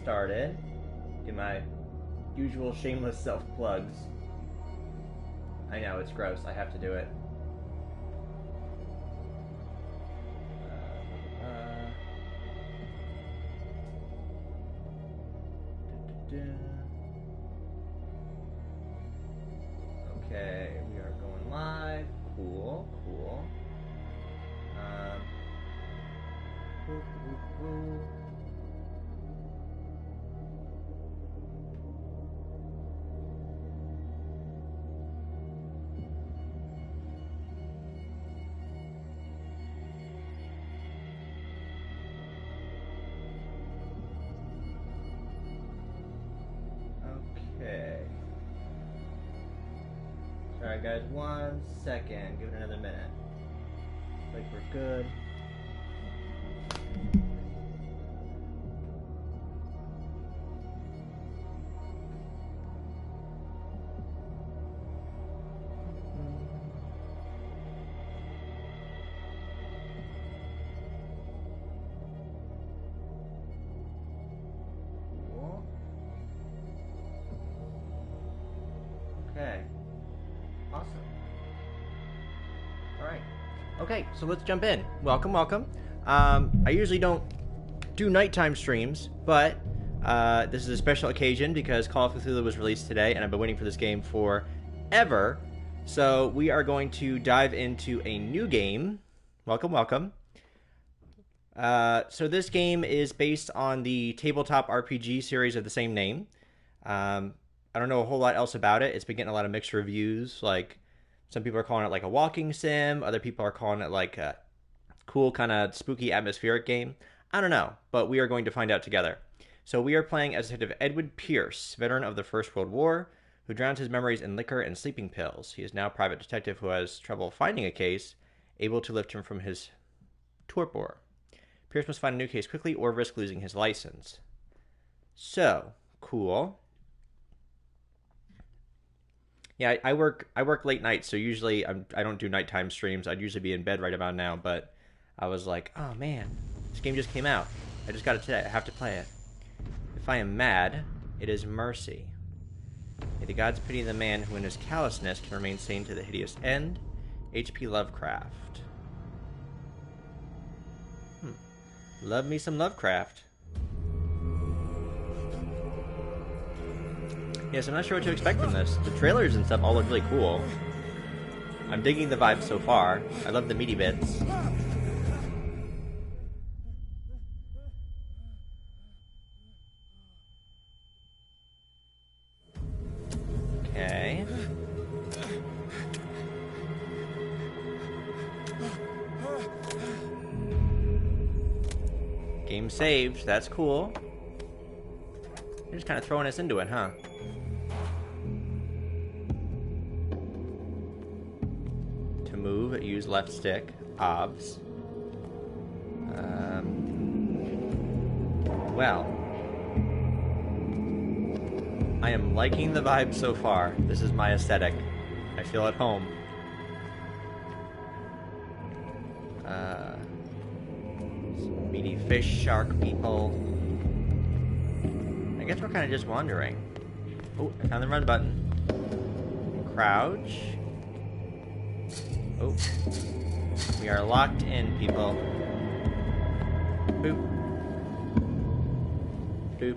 started. Do my usual shameless self-plugs. I know, it's gross. I have to do it. Okay, we are going live. Cool, cool. Woo, woo, woo. Okay. Sorry guys, 1 second. Give it another minute. Like we're good. Okay. Awesome. Alright. Okay, so let's jump in. Welcome, welcome. I usually don't do nighttime streams, but this is a special occasion because Call of Cthulhu was released today, and I've been waiting for this game forever. So we are going to dive into a new game. Welcome, welcome. So this game is based on the tabletop RPG series of the same name. I don't know a whole lot else about it. It's been getting a lot of mixed reviews. Like, some people are calling it like a walking sim. Other people are calling it like a cool kind of spooky atmospheric game. I don't know, but we are going to find out together. So we are playing as Detective Edward Pierce, veteran of the First World War, who drowns his memories in liquor and sleeping pills. He is now a private detective who has trouble finding a case, able to lift him from his torpor. Pierce must find a new case quickly or risk losing his license. So, cool. Yeah, I work late nights, so usually I don't do nighttime streams. I'd usually be in bed right about now, but I was like, oh man, this game just came out. I just got it today. I have to play it. If I am mad, it is mercy. May the gods pity the man who in his callousness can remain sane to the hideous end. H.P. Lovecraft. Love me some Lovecraft. Yes, I'm not sure what to expect from this. The trailers and stuff all look really cool. I'm digging the vibe so far. I love the meaty bits. Okay. Game saved. That's cool. They're just kind of throwing us into it, huh? To move, use left stick. Obs. Well. I am liking the vibe so far. This is my aesthetic. I feel at home. Some meaty fish shark people. I guess we're kind of just wandering. Oh, I found the run button. Crouch. Oh. We are locked in, people. Boop. Boop.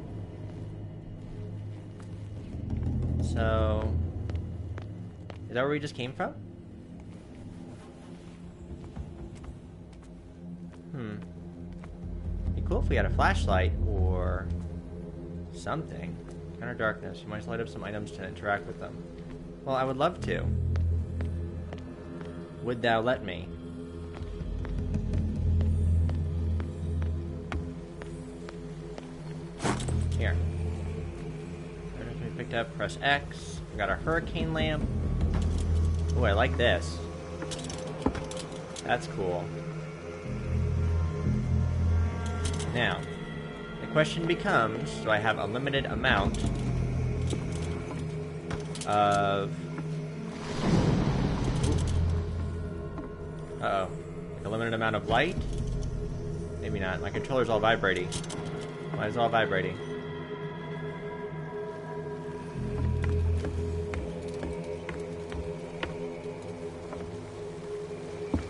So... is that where we just came from? Be cool if we had a flashlight or something. Counter darkness. You might light up some items to interact with them. Well, I would love to. Would thou let me? Here. Items we picked up. Press X. We got our hurricane lamp. Oh, I like this. That's cool. Now, the question becomes, do I have a limited amount of... uh-oh. Like a limited amount of light? Maybe not. My controller's all vibrating. Mine's all vibrating.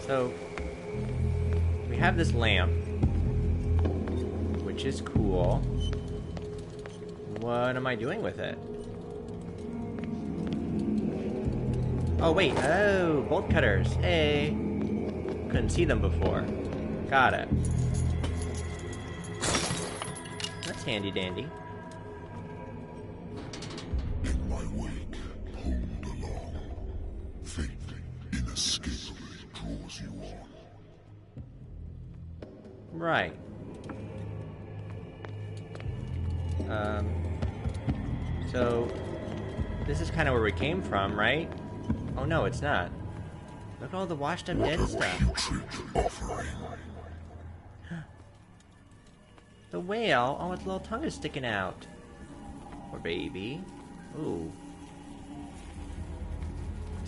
So, we have this lamp, which is cool. What am I doing with it? Oh, wait. Oh, bolt cutters. Hey. Couldn't see them before. Got it. That's handy dandy. In my wake, pulled along, fate inescapably draws you on. Right. So, this is kind of where we came from, right? Oh no, it's not. Look at all the washed up dead stuff. The whale? Oh, its little tongue is sticking out. Poor baby. Ooh.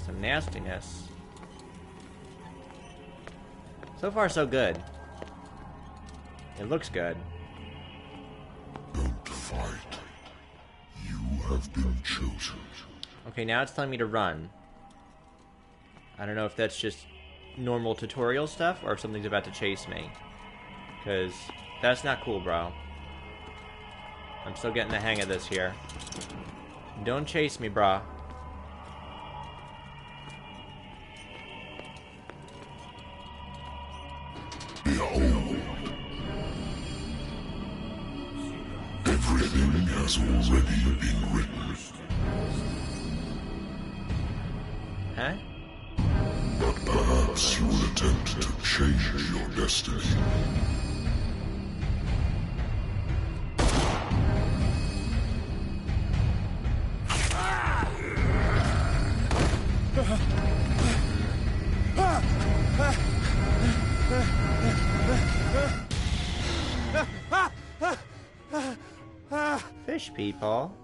Some nastiness. So far, so good. It looks good. Don't fight. You have been chosen. Okay, now it's telling me to run. I don't know if that's just normal tutorial stuff or if something's about to chase me. Because that's not cool, bro. I'm still getting the hang of this here. Don't chase me, bro. Behold. Everything has already been written. Huh? But perhaps you will attempt to change your destiny. Fish people.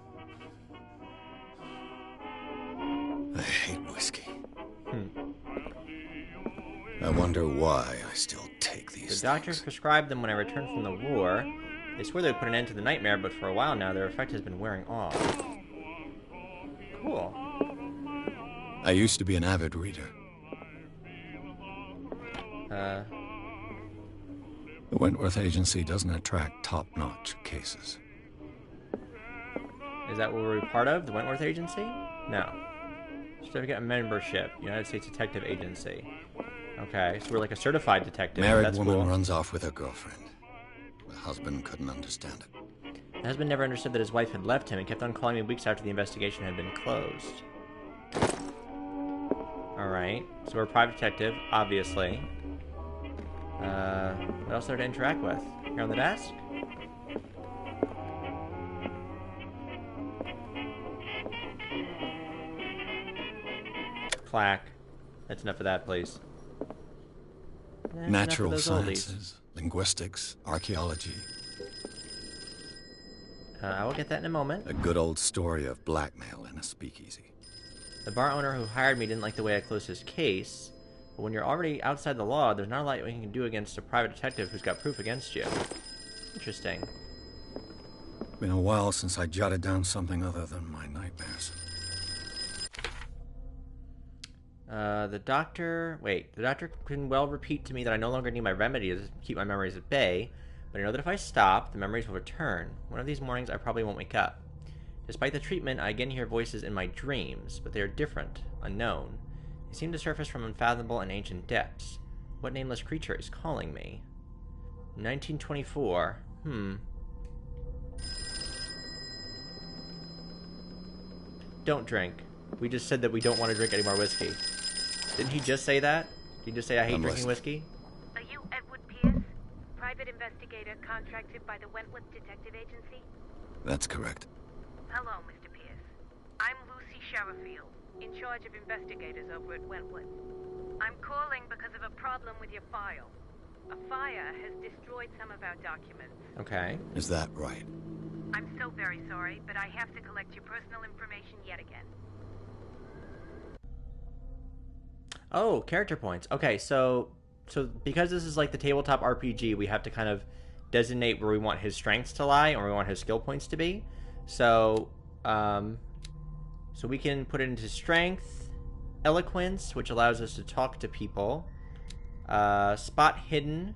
I hate whiskey. I wonder why I still take these The doctors prescribed them when I returned from the war. They swore they would put an end to the nightmare, but for a while now, their effect has been wearing off. Cool. I used to be an avid reader. The Wentworth Agency doesn't attract top-notch cases. Is that what we're part of? The Wentworth Agency? No. Certificate of membership. United States Detective Agency. Okay, so we're like a certified detective. Married That's woman cool. runs off with her girlfriend. The husband couldn't understand it. The husband never understood that his wife had left him and kept on calling me weeks after the investigation had been closed. Alright, so we're a private detective, obviously. What else are there to interact with? Here on the desk? Clack. That's enough of that, please. That's Natural enough of those oldies. sciences, linguistics, archaeology. I will get that in a moment. A good old story of blackmail in a speakeasy. The bar owner who hired me didn't like the way I closed his case, but when you're already outside the law, there's not a lot we can do against a private detective who's got proof against you. Interesting. Been a while since I jotted down something other than my nightmares. The doctor can well repeat to me that I no longer need my remedies to keep my memories at bay, but I know that if I stop, the memories will return. One of these mornings, I probably won't wake up. Despite the treatment, I again hear voices in my dreams, but they are different, unknown. They seem to surface from unfathomable and ancient depths. What nameless creature is calling me? 1924. Don't drink. We just said that we don't want to drink any more whiskey. Didn't he just say that? Did he just say I hate I'm drinking listening. whiskey? Are you Edward Pierce, private investigator contracted by the Wentworth Detective Agency? That's correct. Hello, Mr. Pierce. I'm Lucy Sherrifield, in charge of investigators over at Wentworth. I'm calling because of a problem with your file. A fire has destroyed some of our documents. Okay. Is that right? I'm so very sorry, but I have to collect your personal information yet again. Oh, character points. Okay, so because this is like the tabletop RPG, we have to kind of designate where we want his strengths to lie and where we want his skill points to be. So we can put it into strength, eloquence, which allows us to talk to people, Spot hidden,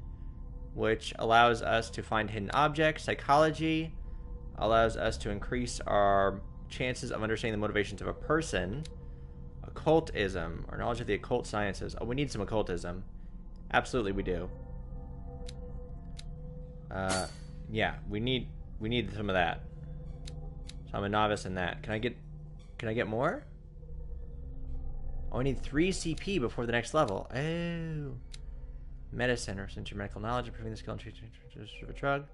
which allows us to find hidden objects. Psychology allows us to increase our chances of understanding the motivations of a person. Occultism, or knowledge of the occult sciences. Oh, we need some occultism. Absolutely, we do. Yeah, we need some of that. So I'm a novice in that. Can I get more? Oh, I need 3 CP before the next level. Oh. Medicine, or since your medical knowledge, improving the skill and treatment of a drug.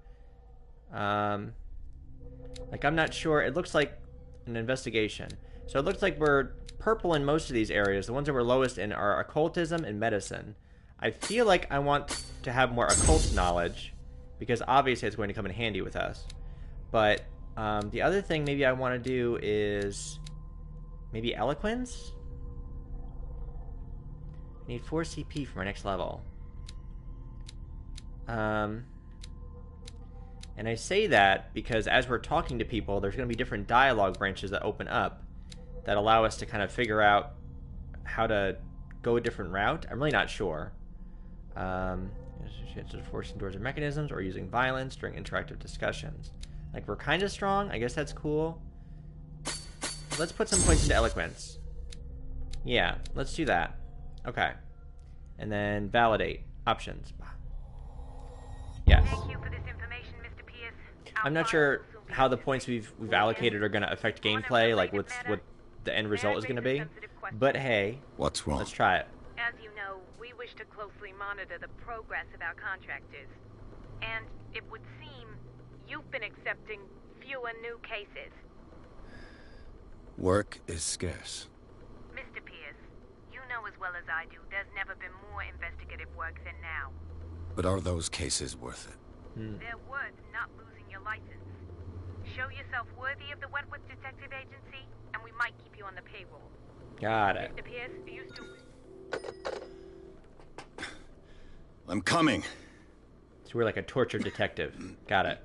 Like, I'm not sure. It looks like an investigation. So it looks like we're purple in most of these areas. The ones that we're lowest in are occultism and medicine. I feel like I want to have more occult knowledge, because obviously it's going to come in handy with us. But the other thing maybe I want to do is maybe eloquence? I need 4 CP for my next level. And I say that because as we're talking to people, there's going to be different dialogue branches that open up that allow us to kind of figure out how to go a different route. I'm really not sure. Forcing doors or mechanisms, or using violence during interactive discussions. Like, we're kind of strong. I guess that's cool. Let's put some points into eloquence. Yeah, let's do that. Okay. And then validate. Options. Yes. Thank you for this information, Mr. Pierce. I'm not sure how the points we've allocated are going to affect gameplay, like what the end result is going to be. But hey, What's wrong? let's try it. As you know, we wish to closely monitor the progress of our contractors. And it would seem you've been accepting fewer new cases. Work is scarce. Mr. Pierce, you know as well as I do, there's never been more investigative work than now. But are those cases worth it? They're worth not losing your license. Show yourself worthy of the Wentworth Detective Agency, and we might keep you on the payroll. Got it. Mr. Pierce, do you still... I'm coming. So we're like a tortured detective. Got it.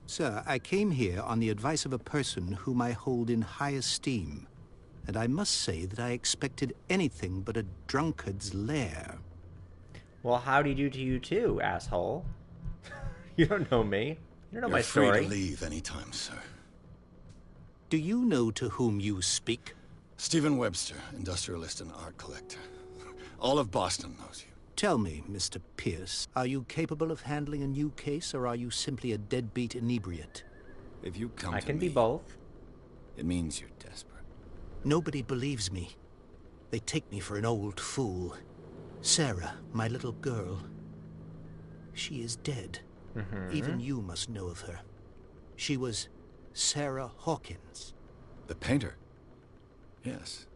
Sir, I came here on the advice of a person whom I hold in high esteem, and I must say that I expected anything but a drunkard's lair. Well, howdy do to you too, asshole. You don't know me. You don't know my story. You're free to leave anytime, sir. Do you know to whom you speak? Stephen Webster, industrialist and art collector. All of Boston knows you. Tell me, Mr. Pierce, are you capable of handling a new case, or are you simply a deadbeat inebriate? If you come I to can me, be both. it means you're desperate. Nobody believes me. They take me for an old fool. Sarah, my little girl, she is dead. Even you must know of her. She was Sarah Hawkins. The painter? Yes.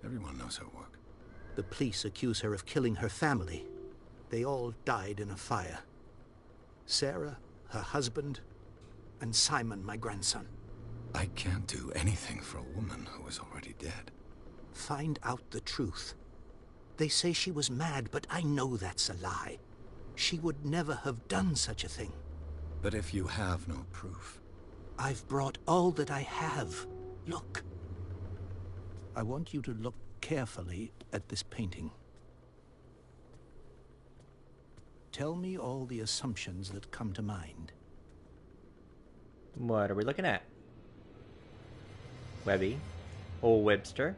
Everyone knows her work. The police accuse her of killing her family. They all died in a fire. Sarah, her husband, and Simon, my grandson. I can't do anything for a woman who is already dead. Find out the truth. They say she was mad, but I know that's a lie. She would never have done such a thing. But if you have no proof... I've brought all that I have. Look. I want you to look carefully at this painting. Tell me all the assumptions that come to mind. What are we looking at? Webby. Old Webster.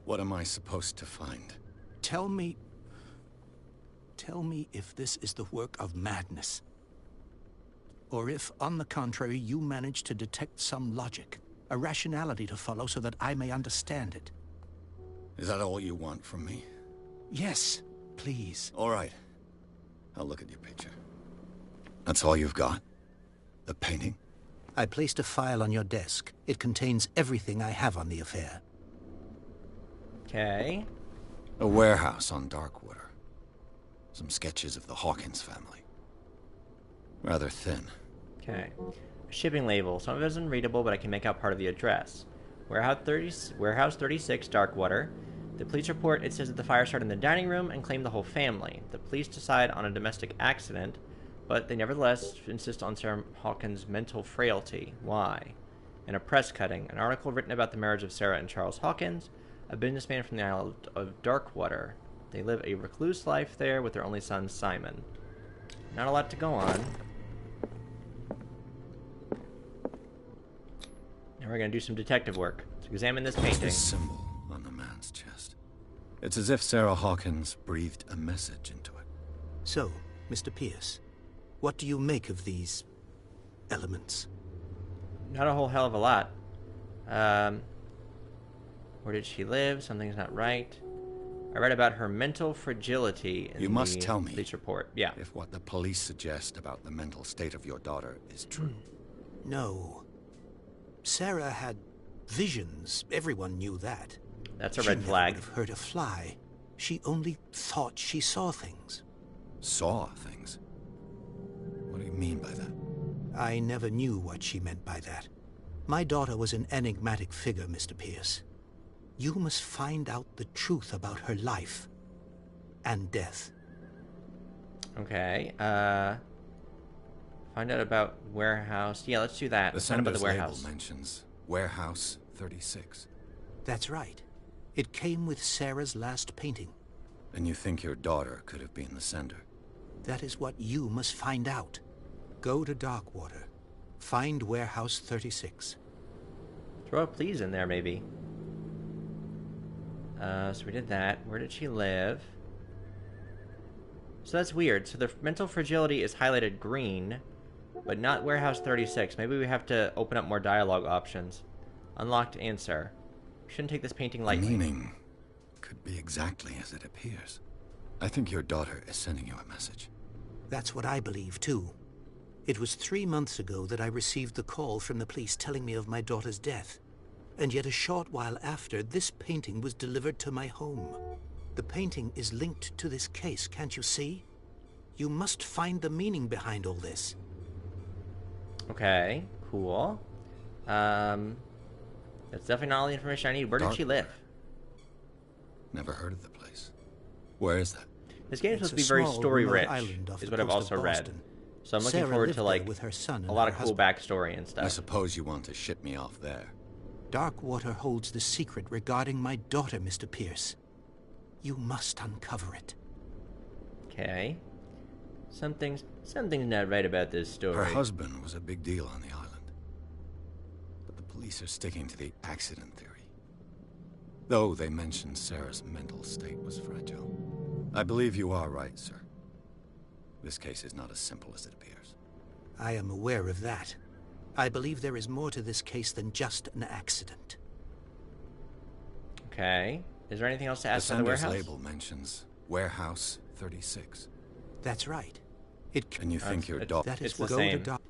What am I supposed to find? Tell me if this is the work of madness. Or if, on the contrary, you manage to detect some logic, a rationality to follow so that I may understand it. Is that all you want from me? Yes, please. All right. I'll look at your picture. That's all you've got? The painting? I placed a file on your desk. It contains everything I have on the affair. Okay. A warehouse on Darkwater. Some sketches of the Hawkins family. Rather thin. Okay. A shipping label. Some of it is unreadable, but I can make out part of the address. Warehouse 36, Darkwater. The police report, it says that the fire started in the dining room and claimed the whole family. The police decide on a domestic accident, but they nevertheless insist on Sarah Hawkins' mental frailty. Why? In a press cutting, an article written about the marriage of Sarah and Charles Hawkins, a businessman from the island of Darkwater. They live a recluse life there with their only son, Simon. Not a lot to go on. Now we're going to do some detective work. Let's examine this painting. This symbol on the man's chest. It's as if Sarah Hawkins breathed a message into it. So, Mr. Pierce, what do you make of these elements? Not a whole hell of a lot. Where did she live? Something's not right. I read about her mental fragility in You must tell me police report. Yeah. if what the police suggest about the mental state of your daughter is true. No. Sarah had visions. Everyone knew that. That's a She red never flag. would have hurt a fly. She only thought she saw things. Saw things? What do you mean by that? I never knew what she meant by that. My daughter was an enigmatic figure, Mr. Pierce. You must find out the truth about her life and death. Okay. Find out about warehouse. Yeah, let's do that. The Let's find out about sender's the label warehouse. mentions Warehouse 36. That's right. It came with Sarah's last painting. And you think your daughter could have been the sender? That is what you must find out. Go to Darkwater. Find Warehouse 36. Throw a please in there, maybe. So we did that. Where did she live? So that's weird. So the mental fragility is highlighted green, but not Warehouse 36. Maybe we have to open up more dialogue options. Unlocked answer. We shouldn't take this painting The lightly. meaning could be exactly as it appears. I think your daughter is sending you a message. That's what I believe, too. It was 3 months ago that I received the call from the police telling me of my daughter's death. And yet a short while after, this painting was delivered to my home. The painting is linked to this case, can't you see? You must find the meaning behind all this. Okay, cool. That's definitely not all the information I need. Where did she live? Never heard of the place. Where is that? This game is It's supposed to a be very small story-rich, remote island off is the what I've coast of also read. Boston. So I'm looking Sarah forward lived to, there like, with her son a and lot her of cool husband. backstory and I stuff. suppose you want to ship me off there. Darkwater holds the secret regarding my daughter, Mr. Pierce. You must uncover it. Okay. Something's not right about this story. Her husband was a big deal on the island. But the police are sticking to the accident theory. Though they mentioned Sarah's mental state was fragile. I believe you are right, sir. This case is not as simple as it appears. I am aware of that. I believe there is more to this case than just an accident. Okay. Is there anything else to The ask on the sender's warehouse? label mentions Warehouse 36. That's right. And you think your daughter... That is It's the go same. to Dark.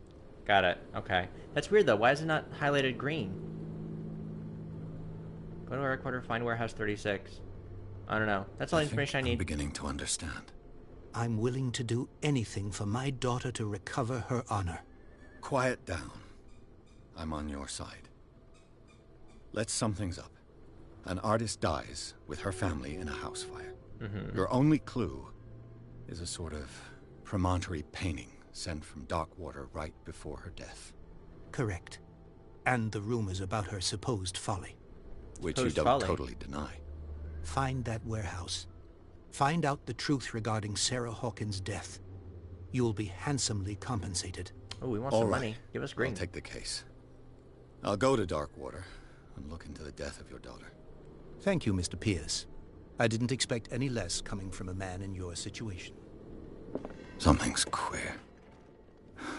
Got it. Okay. That's weird, though. Why is it not highlighted green? Go to our headquarters, find Warehouse 36. I don't know. That's all the information I I'm need. beginning to understand. I'm willing to do anything for my daughter to recover her honor. Quiet down. I'm on your side. Let's sum things up. An artist dies with her family in a house fire. Your only clue is a sort of promontory painting sent from Darkwater right before her death. Correct. And the rumors about her supposed folly. Which you Supposed don't folly. totally deny. Find that warehouse. Find out the truth regarding Sarah Hawkins' death. You'll be handsomely compensated. Oh, we want All some right. money. Give us green. I'll take the case. I'll go to Darkwater and look into the death of your daughter. Thank you, Mr. Pierce. I didn't expect any less coming from a man in your situation. Something's queer.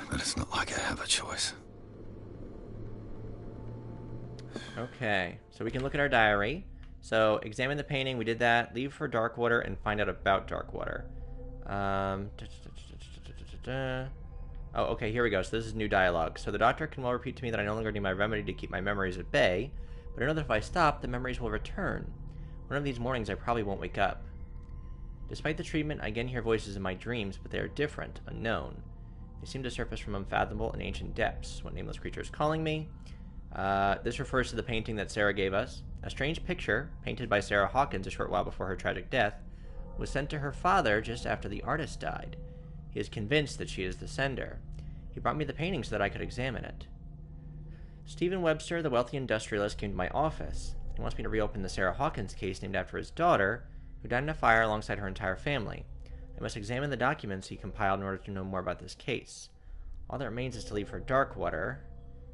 But it's not like I have a choice. Okay, so we can look at our diary. So, examine the painting, we did that. Leave for Darkwater and find out about Darkwater. Oh, okay, here we go. So this is new dialogue. So the doctor can well repeat to me that I no longer need my remedy to keep my memories at bay, but I know that if I stop, the memories will return. One of these mornings I probably won't wake up. Despite the treatment, I again hear voices in my dreams, but they are different, unknown. They seem to surface from unfathomable and ancient depths. What nameless creature is calling me? This refers to the painting that Sarah gave us. A strange picture, painted by Sarah Hawkins a short while before her tragic death, was sent to her father just after the artist died. He is convinced that she is the sender. He brought me the painting so that I could examine it. Stephen Webster, the wealthy industrialist, came to my office. He wants me to reopen the Sarah Hawkins case named after his daughter, who died in a fire alongside her entire family. I must examine the documents he compiled in order to know more about this case. All that remains is to leave for Darkwater,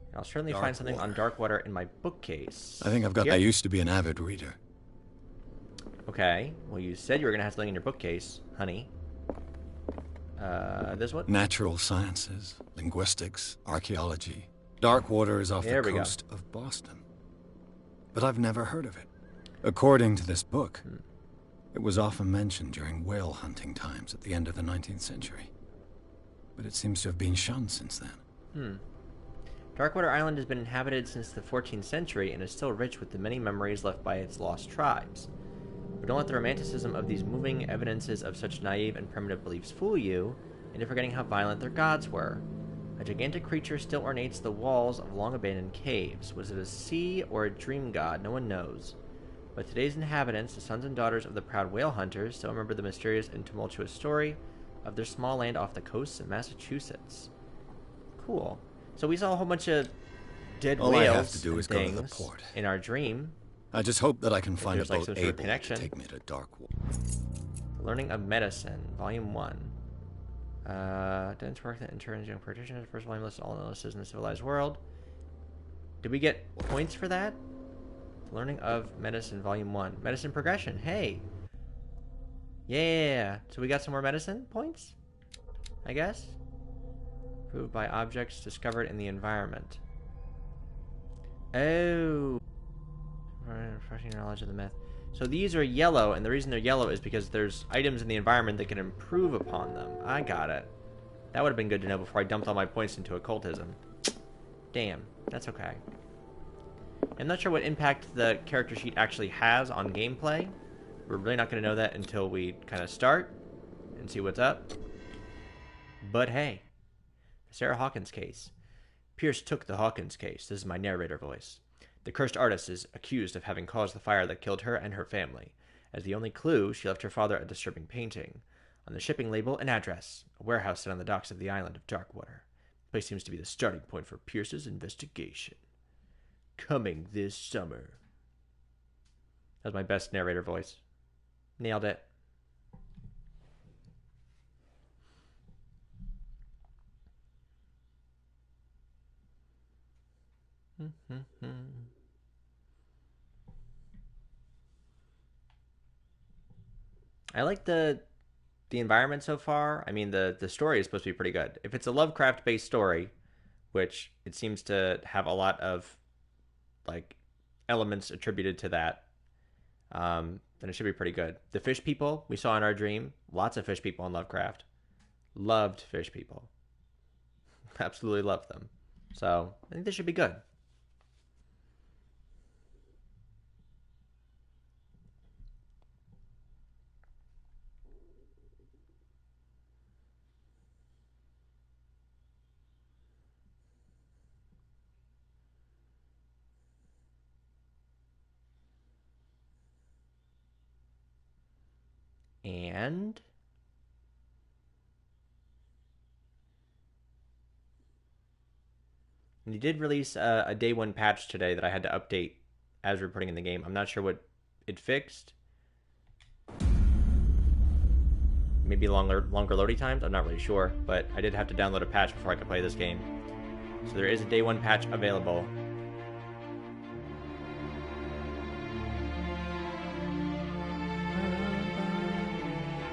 and I'll certainly find something on Darkwater in my bookcase. I think I've got... Yep. I used to be an avid reader. Okay, well, you said you were going to have something in your bookcase, honey. This one? Natural sciences, linguistics, archaeology. Darkwater is off the coast of Boston. But I've never heard of it. According to this book, it was often mentioned during whale hunting times at the end of the 19th century. But it seems to have been shunned since then. Darkwater Island has been inhabited since the 14th century and is still rich with the many memories left by its lost tribes. But don't let the romanticism of these moving evidences of such naive and primitive beliefs fool you into forgetting how violent their gods were. A gigantic creature still ornates the walls of long-abandoned caves. Was it a sea or a dream god? No one knows. But today's inhabitants, the sons and daughters of the proud whale hunters, still remember the mysterious and tumultuous story of their small land off the coasts of Massachusetts. Cool. So we saw a whole bunch of dead All I have whales to do and is go to the things port. in our dream. I just hope that I can find a there's, like, boat some sort of able connection. to take me to Darkwater. Learning of Medicine, Volume 1. Dense work that interns young practitioners. First volume lists all illnesses in the civilized world. Did we get points for that? Learning of Medicine, Volume 1. Medicine progression, hey! Yeah! So we got some more medicine points? I guess? Proved by objects discovered in the environment. Oh! Refreshing knowledge of the myth. So these are yellow, and the reason they're yellow is because there's items in the environment that can improve upon them. I got it. That would have been good to know before I dumped all my points into occultism. Damn, that's okay. I'm not sure what impact the character sheet actually has on gameplay. We're really not going to know that until we kind of start and see what's up. But hey, the Sarah Hawkins case. Pierce took the Hawkins case. This is my narrator voice. The cursed artist is accused of having caused the fire that killed her and her family. As the only clue, she left her father a disturbing painting. On the shipping label, an address, a warehouse set on the docks of the island of Darkwater. The place seems to be the starting point for Pierce's investigation. Coming this summer. That was my best narrator voice. Nailed it. I like the environment so far. I mean, the story is supposed to be pretty good. If it's a Lovecraft-based story, which it seems to have a lot of like elements attributed to that, then it should be pretty good. The fish people we saw in our dream, lots of fish people in Lovecraft. Loved fish people. Absolutely loved them. So I think this should be good. And they did release a day one patch today that I had to update as we're putting in the game. I'm not sure what it fixed. Maybe longer loading times. I'm not really sure, but I did have to download a patch before I could play this game. So there is a day one patch available.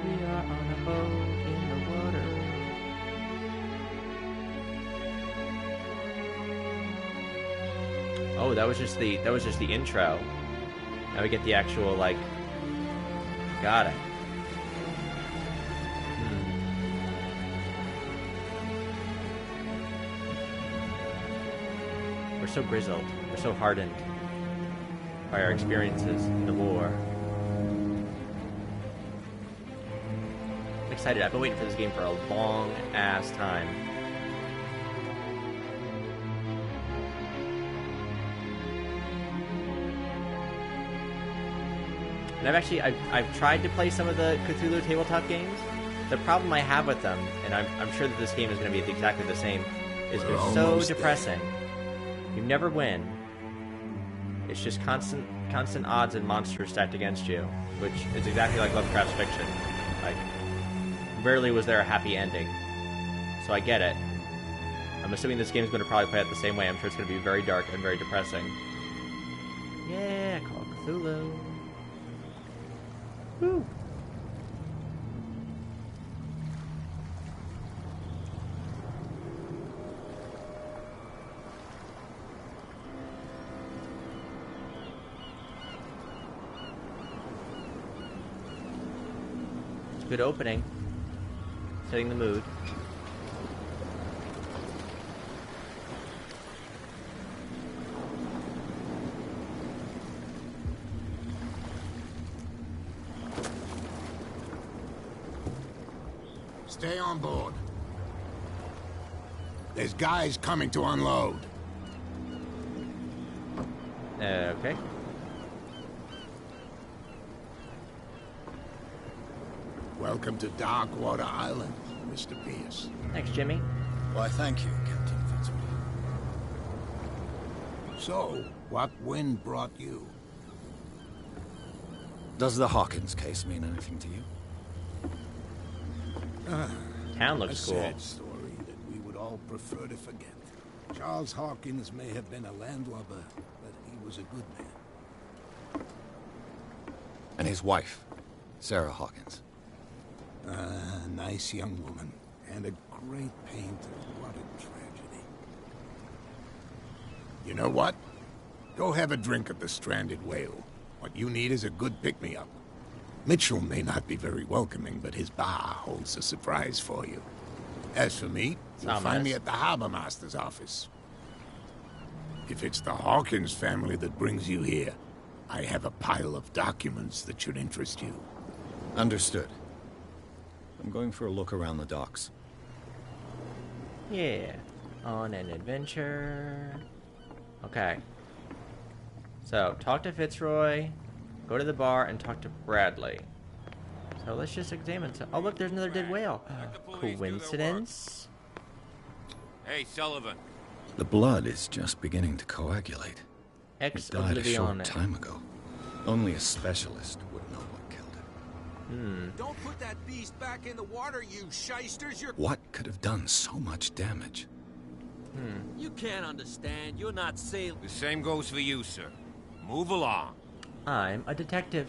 We are on a boat in the water. Oh, that was just the intro. Now we get the actual like. Got it. We're so grizzled. We're so hardened by our experiences in the war. I'm excited. I've been waiting for this game for a long ass time. And I've tried to play some of the Cthulhu tabletop games, the problem I have with them, and I'm sure that this game is going to be exactly the same, is We're they're so almost depressing. You never win. It's just constant odds and monsters stacked against you, which is exactly like Lovecraft's fiction. Like, rarely was there a happy ending. So I get it. I'm assuming this game's going to probably play it the same way. I'm sure it's going to be very dark and very depressing. Yeah, Call of Cthulhu. Woo! It's a good opening. Setting the mood. Stay on board. There's guys coming to unload. Okay. Welcome to Darkwater Island, Mr. Pierce. Thanks, Jimmy. Why, thank you, Captain Fitzroy. So, what wind brought you? Does the Hawkins case mean anything to you? Town A looks cool. sad story that we would all prefer to forget. Charles Hawkins may have been a landlubber, but he was a good man. And his wife, Sarah Hawkins. A nice young woman, and a great painter. What a tragedy. You know what? Go have a drink at the Stranded Whale. What you need is a good pick-me-up. Mitchell may not be very welcoming, but his bar holds a surprise for you. As for me, you'll find me at the Harbor Master's office. If it's the Hawkins family that brings you here, I have a pile of documents that should interest you. Understood. I'm going for a look around the docks. Yeah. On an adventure. Okay. So, talk to Fitzroy, go to the bar, and talk to Bradley. So let's just examine some. Oh, look, there's another dead whale. Coincidence? Hey, Sullivan. The blood is just beginning to coagulate. Ex It died a short Oblivion. time ago. Only a specialist would know what killed it. Don't put that beast back in the water, you shysters. What could have done so much damage? You can't understand. You're not sail. The same goes for you, sir. Move along. I'm a detective.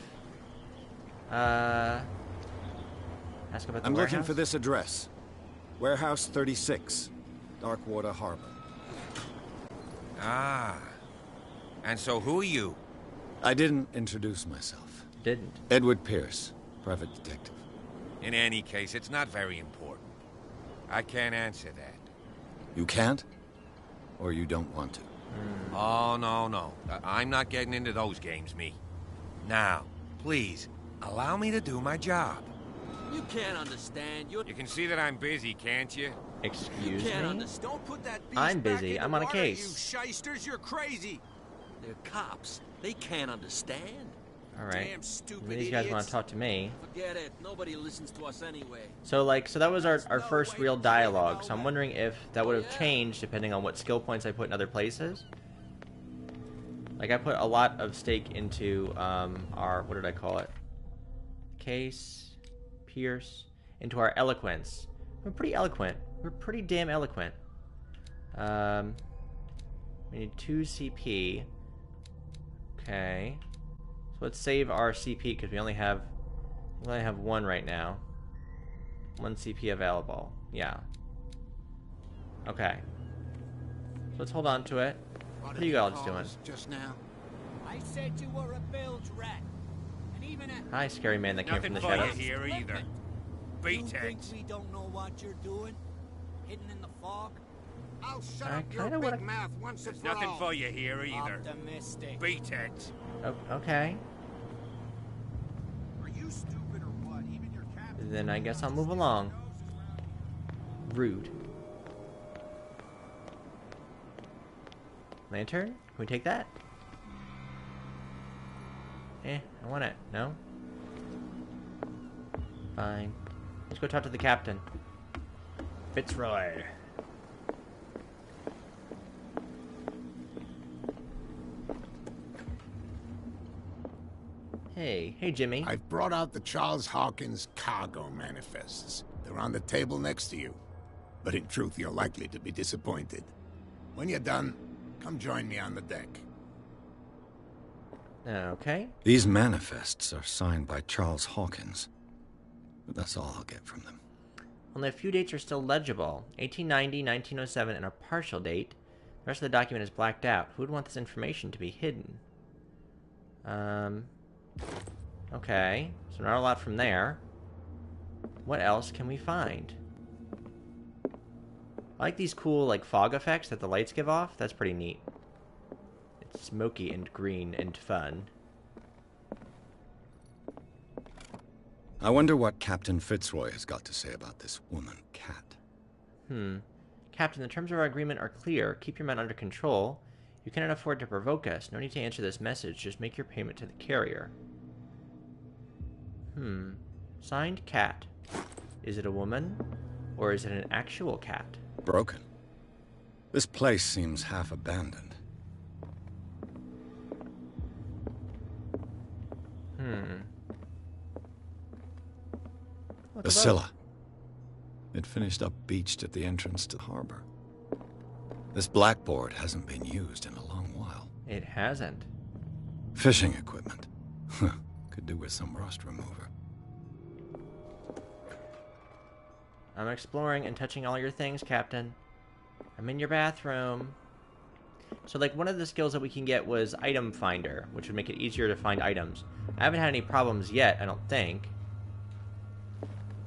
Ask about the I'm warehouse? looking for this address. Warehouse 36, Darkwater Harbor. Ah. And so who are you? I didn't introduce myself. Didn't. Edward Pierce, private detective. In any case, it's not very important. I can't answer that. You can't? Or you don't want to? Oh, no. I'm not getting into those games, me. Now, please, allow me to do my job. You can't understand. You're. You can see that I'm busy, can't you? Excuse You can't me? understand. Don't put that beast I'm back busy. in I'm the on a water, case. You shysters, you're crazy. They're cops. They can't understand. Alright. Damn stupid These guys want idiots. to talk to me. Forget it. Nobody listens to us anyway. So that was our first real dialogue. So I'm wondering if that would have changed depending on what skill points I put in other places. Like, I put a lot of stake into our, what did I call it? Case, Pierce, into our eloquence. We're pretty eloquent. We're pretty damn eloquent. We need 2 CP. Okay. So let's save our CP because we only have 1 right now. 1 CP available. Yeah. Okay. So let's hold on to it. What are you guys doing? Just now? I said you were a bilge rat. And even a... Hi, scary man that came from Nothing the for you shadows. here either. You think Beat we don't know what you're doing? Hidden in the fog? I'll shut I up your kinda big wanna- mouth once and There's for nothing all. for you here either. Optimistic. Beat it. Oh, okay. Are you stupid or what? Even your captain. Then I guess I'll move along. Rude. Lantern? Can we take that? I want it. No? Fine. Let's go talk to the captain. Fitzroy. Hey, Jimmy. I've brought out the Charles Hawkins cargo manifests. They're on the table next to you. But in truth, you're likely to be disappointed. When you're done, come join me on the deck. Okay. These manifests are signed by Charles Hawkins. But that's all I'll get from them. Only a few dates are still legible. 1890, 1907, and a partial date. The rest of the document is blacked out. Who would want this information to be hidden? Okay. So not a lot from there. What else can we find? I like these cool, like, fog effects that the lights give off. That's pretty neat. It's smoky and green and fun. I wonder what Captain Fitzroy has got to say about this woman, Cat. Captain, the terms of our agreement are clear. Keep your men under control. You cannot afford to provoke us. No need to answer this message. Just make your payment to the carrier. Signed, Cat. Is it a woman? Or is it an actual cat? Broken. This place seems half abandoned. The Scylla. It finished up beached at the entrance to the harbor. This blackboard hasn't been used in a long while. It hasn't. Fishing equipment. Could do with some rust remover. I'm exploring and touching all your things, Captain. I'm in your bathroom. So, like, one of the skills that we can get was Item Finder, which would make it easier to find items. I haven't had any problems yet, I don't think.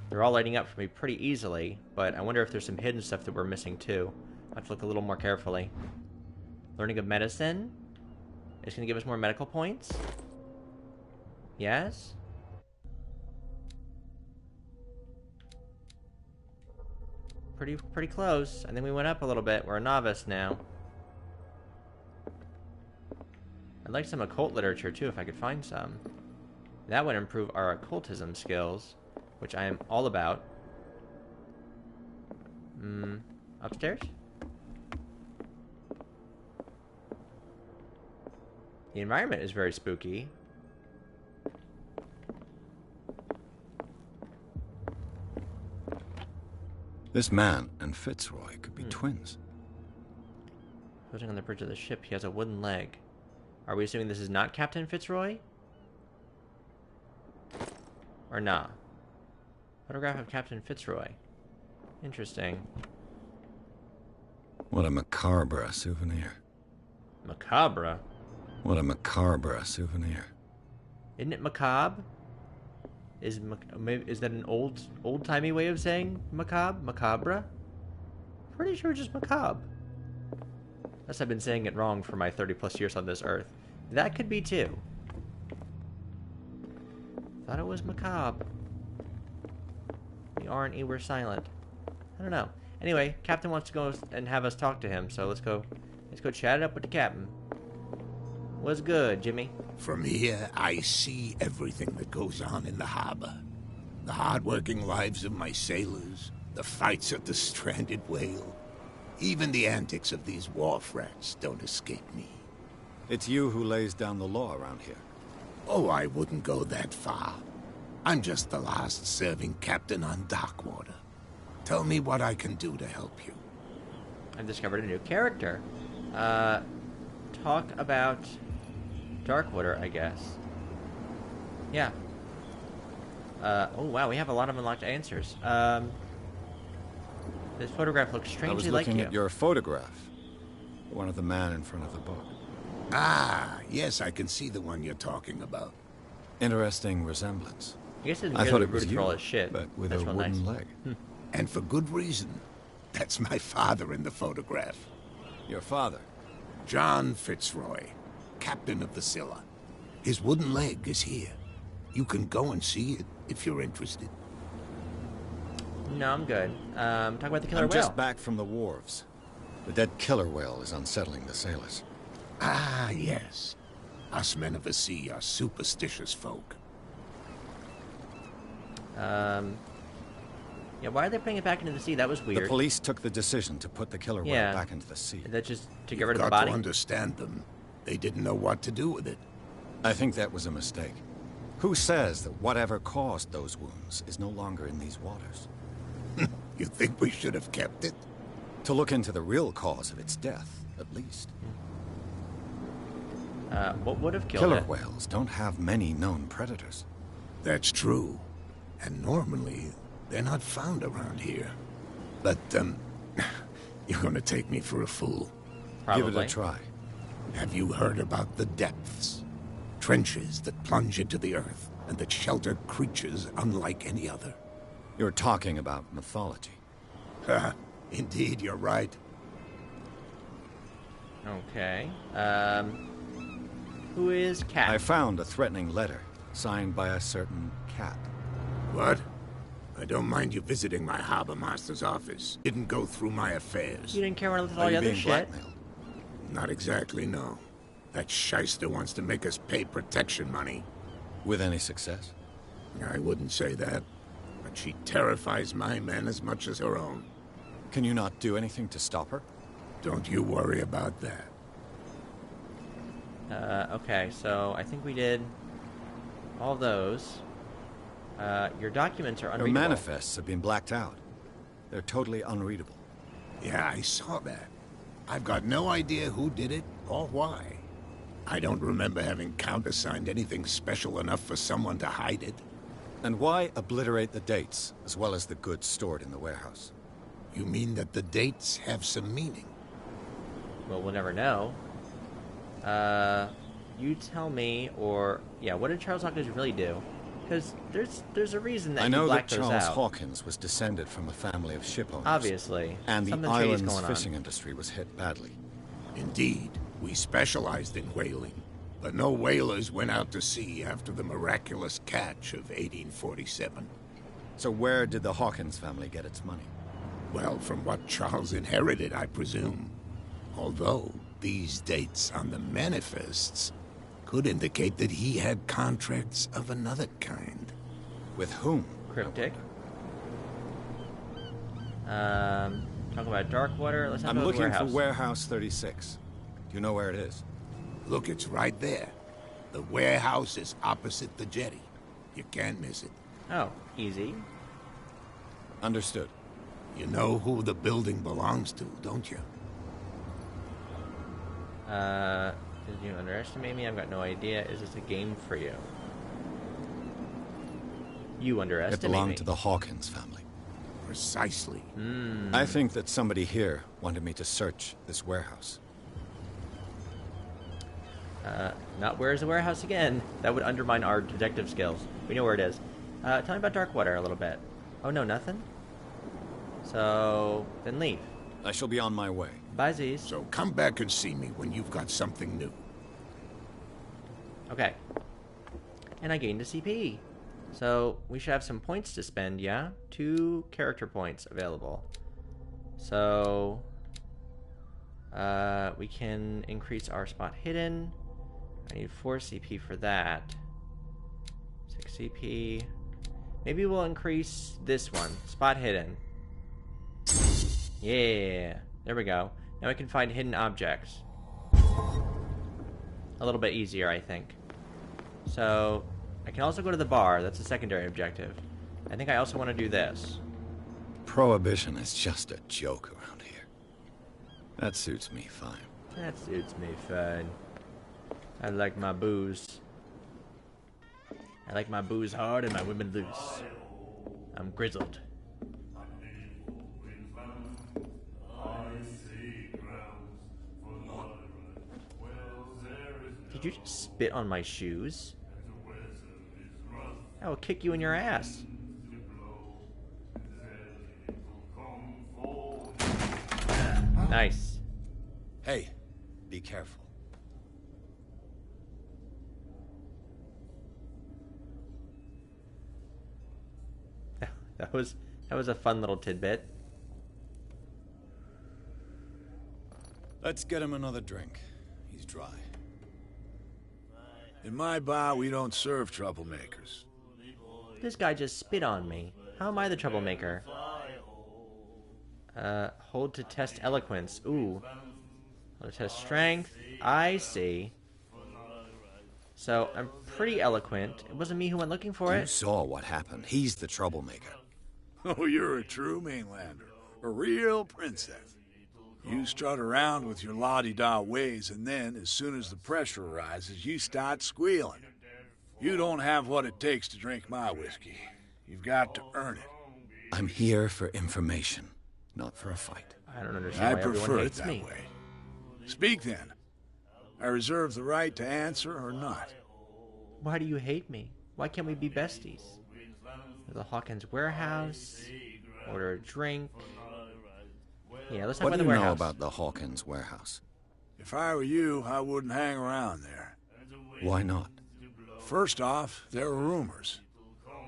They're all lighting up for me pretty easily, but I wonder if there's some hidden stuff that we're missing, too. I'll have to look a little more carefully. Learning of medicine? It's going to give us more medical points? Yes? Pretty close. I think we went up a little bit. We're a novice now. I'd like some occult literature, too, if I could find some. That would improve our occultism skills, which I am all about. Upstairs? The environment is very spooky. This man and Fitzroy could be twins. Floating on the bridge of the ship, he has a wooden leg. Are we assuming this is not Captain Fitzroy? Or nah? Photograph of Captain Fitzroy. Interesting. What a macabre souvenir. Macabre? What a macabre souvenir. Isn't it macabre? Is that an old-timey way of saying macabre? Macabre? Pretty sure just macabre. Unless I've been saying it wrong for my 30-plus years on this earth. That could be too. Thought it was macabre. The R and E were silent. I don't know. Anyway, Captain wants to go and have us talk to him, so let's go chat it up with the Captain. What's good, Jimmy? From here, I see everything that goes on in the harbor. The hard-working lives of my sailors, the fights at the stranded whale. Even the antics of these wharf rats don't escape me. It's you who lays down the law around here. Oh, I wouldn't go that far. I'm just the last serving captain on Darkwater. Tell me what I can do to help you. I've discovered a new character. Talk about Darkwater, I guess. Yeah. Oh wow, we have a lot of unlocked answers. This photograph looks strangely like you. I was looking at your photograph. One of the man in front of the boat. Ah, yes, I can see the one you're talking about. Interesting resemblance. I guess I thought it was for you, all his shit. but with That's a real wooden nice. leg. And for good reason. That's my father in the photograph. Your father? John Fitzroy, captain of the Scylla. His wooden leg is here. You can go and see it if you're interested. No, I'm good. Talk about the killer I'm whale. just back from the wharves. The dead killer whale is unsettling the sailors. Ah, yes. Us men of the sea are superstitious folk. Yeah, why are they putting it back into the sea? That was weird. The police took the decision to put the killer whale back into the sea. Is that just to get You've rid of the got body? to understand them. They didn't know what to do with it. I think that was a mistake. Who says that whatever caused those wounds is no longer in these waters? You think we should have kept it? To look into the real cause of its death, at least. What would have killed Killer it? whales don't have many known predators. That's true. And normally, they're not found around here. But, you're gonna take me for a fool. Probably. Give it a try. Have you heard about the depths? Trenches that plunge into the earth and that shelter creatures unlike any other. You're talking about mythology. Indeed, you're right. Okay. Who is Cat? I found a threatening letter signed by a certain cat. What? I don't mind you visiting my harbor master's office. Didn't go through my affairs. You didn't care when I left all Are the you other being shit? blackmailed? Not exactly, no. That shyster wants to make us pay protection money. With any success? I wouldn't say that. But she terrifies my men as much as her own. Can you not do anything to stop her? Don't you worry about that. Okay, so I think we did all those. Your documents are Her unreadable. manifests have been blacked out. They're totally unreadable. Yeah, I saw that. I've got no idea who did it or why. I don't remember having countersigned anything special enough for someone to hide it. And why obliterate the dates, as well as the goods stored in the warehouse? You mean that the dates have some meaning? Well, we'll never know. You tell me, or... Yeah, what did Charles Hawkins really do? Because there's a reason that I he know that blacked those Charles out. Hawkins was descended from a family of ship owners. Obviously. And the Something shady's island's going on. fishing industry was hit badly. Indeed, we specialized in whaling. But no whalers went out to sea after the miraculous catch of 1847. So where did the Hawkins family get its money? Well, from what Charles inherited, I presume. Although, these dates on the manifests could indicate that he had contracts of another kind. With whom? Cryptic. Talk about Darkwater. Let's talk I'm about looking warehouse. for Warehouse 36. Do you know where it is? Look, it's right there. The warehouse is opposite the jetty. You can't miss it. Oh, easy. Understood. You know who the building belongs to, don't you? Did you underestimate me? I've got no idea. Is this a game for you? You It underestimate belonged me. to the Hawkins family. Precisely. I think that somebody here wanted me to search this warehouse. Not where's the warehouse again. That would undermine our detective skills. We know where it is. Tell me about Darkwater a little bit. Oh, no, nothing? So, then leave. I shall be on my way. Bye, Z's. So come back and see me when you've got something new. Okay. And I gained a CP. So, we should have some points to spend, yeah? 2 character points available. So, we can increase our spot hidden. I need 4 CP for that. 6 CP. Maybe we'll increase this one. Spot hidden. Yeah. There we go. Now we can find hidden objects. A little bit easier, I think. So, I can also go to the bar. That's a secondary objective. I think I also want to do this. Prohibition is just a joke around here. That suits me fine. That suits me fine. I like my booze. I like my booze hard and my women loose. I'm grizzled. Did you just spit on my shoes? I will kick you in your ass. Nice. Hey, be careful. That was a fun little tidbit. Let's get him another drink. He's dry. In my bar, we don't serve troublemakers. This guy just spit on me. How am I the troublemaker? Hold to test eloquence. Ooh. Hold to test strength. I see. So, I'm pretty eloquent. It wasn't me who went looking for You it. saw what happened. He's the troublemaker. Oh, you're a true mainlander. A real princess. You strut around with your la-di-da ways, and then, as soon as the pressure rises, you start squealing. You don't have what it takes to drink my whiskey. You've got to earn it. I'm here for information, not for a fight. I don't understand I why everyone prefer it hates that me. way. Speak then. I reserve the right to answer or not. Why do you hate me? Why can't we be besties? The Hawkins warehouse. Order a drink. Yeah, let's talk What about do the you warehouse. know about the Hawkins warehouse? If I were you, I wouldn't hang around there. Why not? First off, there are rumors.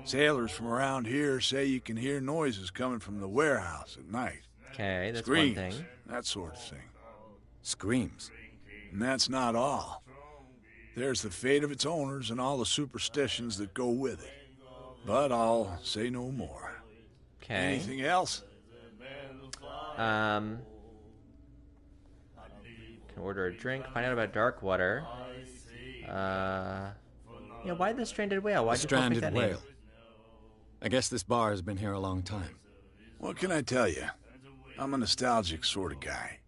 Sailors from around here say you can hear noises coming from the warehouse at night. Okay, that's Screams, one thing. that sort of thing. Screams. And that's not all. There's the fate of its owners and all the superstitions that go with it. But I'll say no more. Okay. Anything else? Can order a drink. Find out about Darkwater. Yeah, why the stranded whale? Why A did you pick stranded that name? whale. I guess this bar has been here a long time. What can I tell you? I'm a nostalgic sort of guy.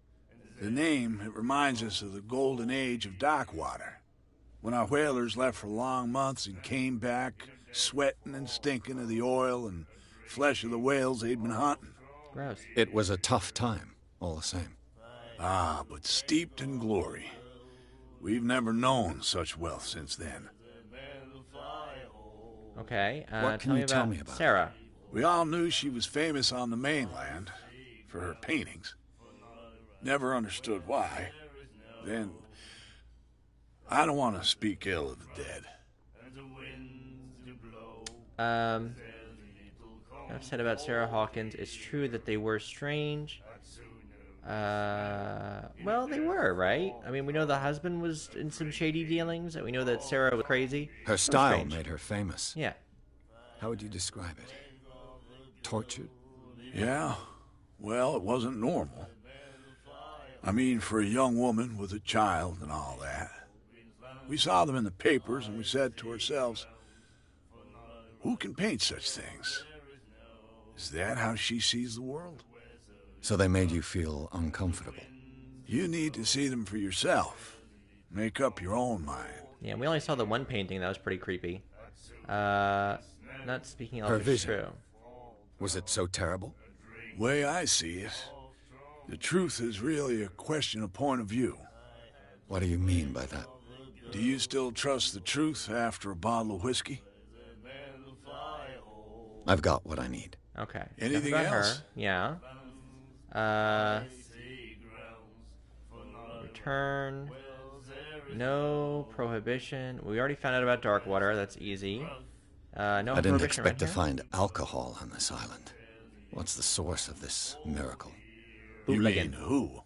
The name, it reminds us of the golden age of Darkwater. When our whalers left for long months and came back sweating and stinking of the oil and flesh of the whales they'd been hunting. Gross. It was a tough time, all the same. Ah, but steeped in glory. We've never known such wealth since then. Okay. What can tell you me tell about me about Sarah? We all knew she was famous on the mainland for her paintings. Never understood why. Then, I don't want to speak ill of the dead. I've said about Sarah Hawkins. It's true that they were strange. Well, they were, right? I mean, we know the husband was in some shady dealings, and we know that Sarah was crazy. Her That was style strange. made her famous. Yeah. How would you describe it? Tortured? Yeah, well, it wasn't normal. I mean, for a young woman with a child and all that. We saw them in the papers, and we said to ourselves, who can paint such things? Is that how she sees the world? So they made you feel uncomfortable. You need to see them for yourself. Make up your own mind. Yeah, we only saw the one painting. That was pretty creepy. Not speaking Her Elvish, vision. true. Was it so terrible? Way I see it, the truth is really a question of point of view. What do you mean by that? Do you still trust the truth after a bottle of whiskey? I've got what I need. Okay. Anything Enough about else? Her. Yeah. Return. No prohibition. We already found out about Darkwater. That's easy. No I didn't prohibition expect right to here. find alcohol on this island. What's the source of this miracle? You Bootlegging. mean who?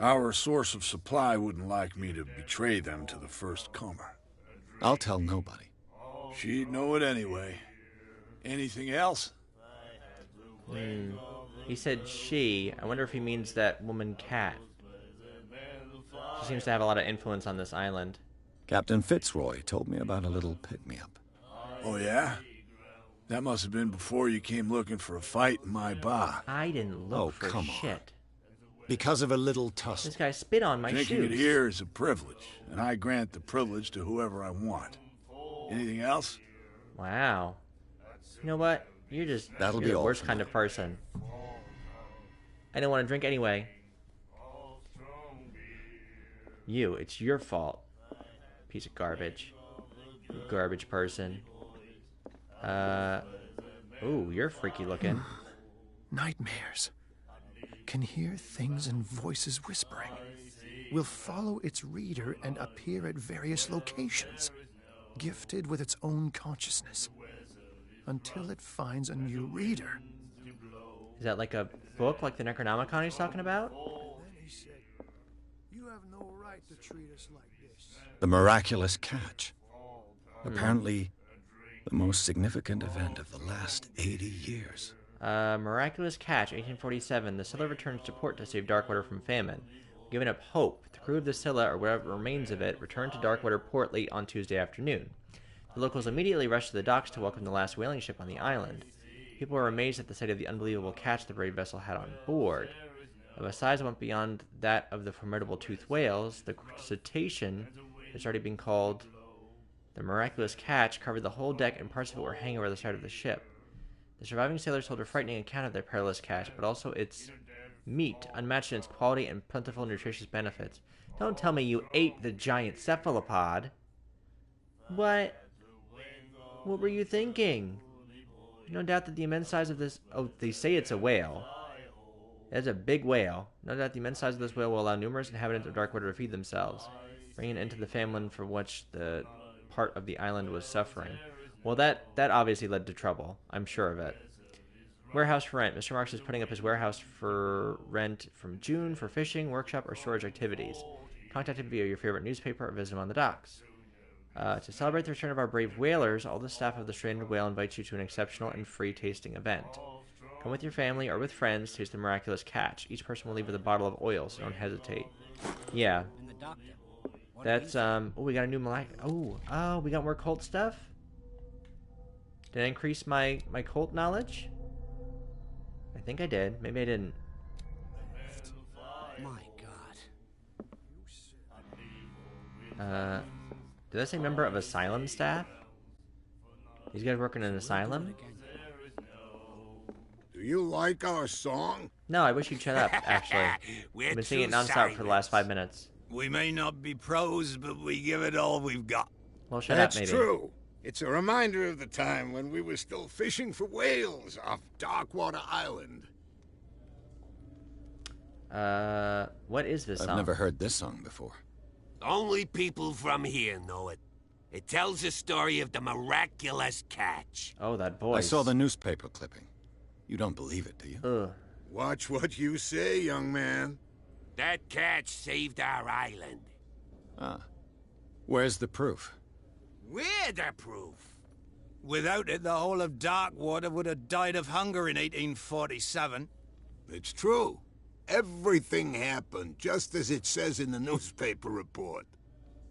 Our source of supply wouldn't like me to betray them to the first comer. I'll tell nobody. She'd know it anyway. Anything else? He said she. I wonder if he means that woman Cat. She seems to have a lot of influence on this island. Captain Fitzroy told me about a little pick-me-up. Oh, yeah? That must have been before you came looking for a fight in my bar. I didn't look Oh, for come on. shit. Because of a little This tussle. guy spit on my Drinking shoes. it here is a privilege, and I grant the privilege to whoever I want. Anything else? Wow. You know what? You're just That'll you're be the all worst for kind now. of person. I don't want to drink anyway. You, it's your fault. Piece of garbage. You garbage person. Ooh, you're freaky looking. Nightmares. Can hear things and voices whispering. Will follow its reader and appear at various locations, gifted with its own consciousness, until it finds a new reader. Is that like a book, like the Necronomicon he's talking about? He said, "You have no right to treat us like this." The miraculous catch. Apparently, the most significant event of the last 80 years. Miraculous catch, 1847. The Scylla returns to port to save Darkwater from famine. Giving up hope, the crew of the Scylla, or whatever remains of it, returned to Darkwater port late on Tuesday afternoon. The locals immediately rushed to the docks to welcome the last whaling ship on the island. People were amazed at the sight of the unbelievable catch the brave vessel had on board. Of a size that went beyond that of the formidable toothed whales, the cetacean, which already been called the Miraculous Catch, covered the whole deck, and parts of it were hanging over the side of the ship. The surviving sailors told a frightening account of their perilous catch, but also its meat, unmatched in its quality and plentiful nutritious benefits. Don't tell me you ate the giant cephalopod. What? What were you thinking? No doubt that the immense size of this... Oh, they say it's a whale. It's a big whale. No doubt the immense size of this whale will allow numerous inhabitants of Darkwater to feed themselves, bringing an end to the famine for which the part of the island was suffering. Well, that obviously led to trouble. I'm sure of it. Warehouse for rent. Mr. Marks is putting up his warehouse for rent from June for fishing, workshop, or storage activities. Contact him via your favorite newspaper or visit him on the docks. To celebrate the return of our brave whalers, all the staff of the Stranded Whale invites you to an exceptional and free tasting event. Come with your family or with friends, taste the Miraculous Catch. Each person will leave with a bottle of oil, so don't hesitate. Yeah. That's, oh, we got a new oh, we got more cult stuff? Did I increase my cult knowledge? I think I did. Maybe I didn't. My God. Did I say member of asylum staff? These guys work in an asylum? Do you like our song? No, I wish you'd shut up, actually. I've been singing it nonstop for the last 5 minutes. We may not be pros, but we give it all we've got. Well, shut up, maybe. That's true. It's a reminder of the time when we were still fishing for whales off Darkwater Island. What is this song? I've never heard this song before. Only people from here know it. It tells the story of the miraculous catch. Oh, that voice. I saw the newspaper clipping. You don't believe it, do you? Ugh. Watch what you say, young man. That catch saved our island. Ah. Where's the proof? We're the proof. Without it, the whole of Darkwater would have died of hunger in 1847. It's true. Everything happened just as it says in the newspaper report.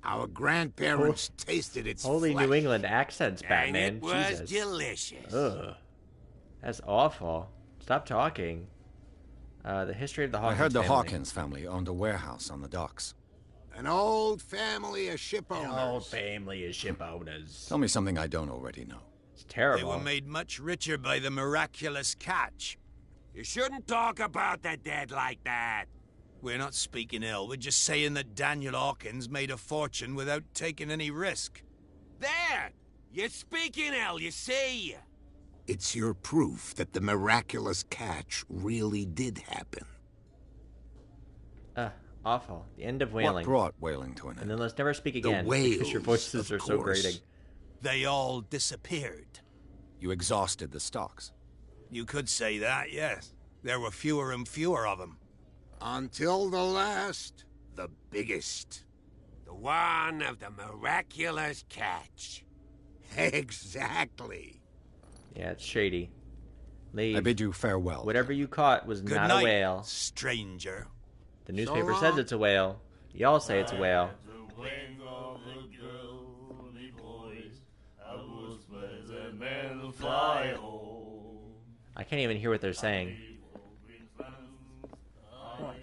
Our grandparents tasted its Holy flesh. New England accents, Batman. And it was Jesus. delicious. Ugh. That's awful. Stop talking. The history of the Hawkins I heard the family. Hawkins family owned a warehouse on the docks. An old family of ship owners. An old family of ship owners. Tell me something I don't already know. It's terrible. They were made much richer by the miraculous catch. You shouldn't talk about the dead like that. We're not speaking ill. We're just saying that Daniel Hawkins made a fortune without taking any risk. There! You're speaking ill, you see. It's your proof that the miraculous catch really did happen. Awful. The end of whaling. What brought whaling to an end? And then let's never speak again. whales, because your voices are so course. grating. They all disappeared. You exhausted the stocks. You could say that, yes. There were fewer and fewer of them. Until the last, the biggest. The one of the miraculous catch. Exactly. Yeah, it's shady. Leave. I bid you farewell. Whatever you caught was Good not night, a whale. stranger. The newspaper So says long. it's a whale. Y'all say it's a whale. I can't even hear what they're saying. What?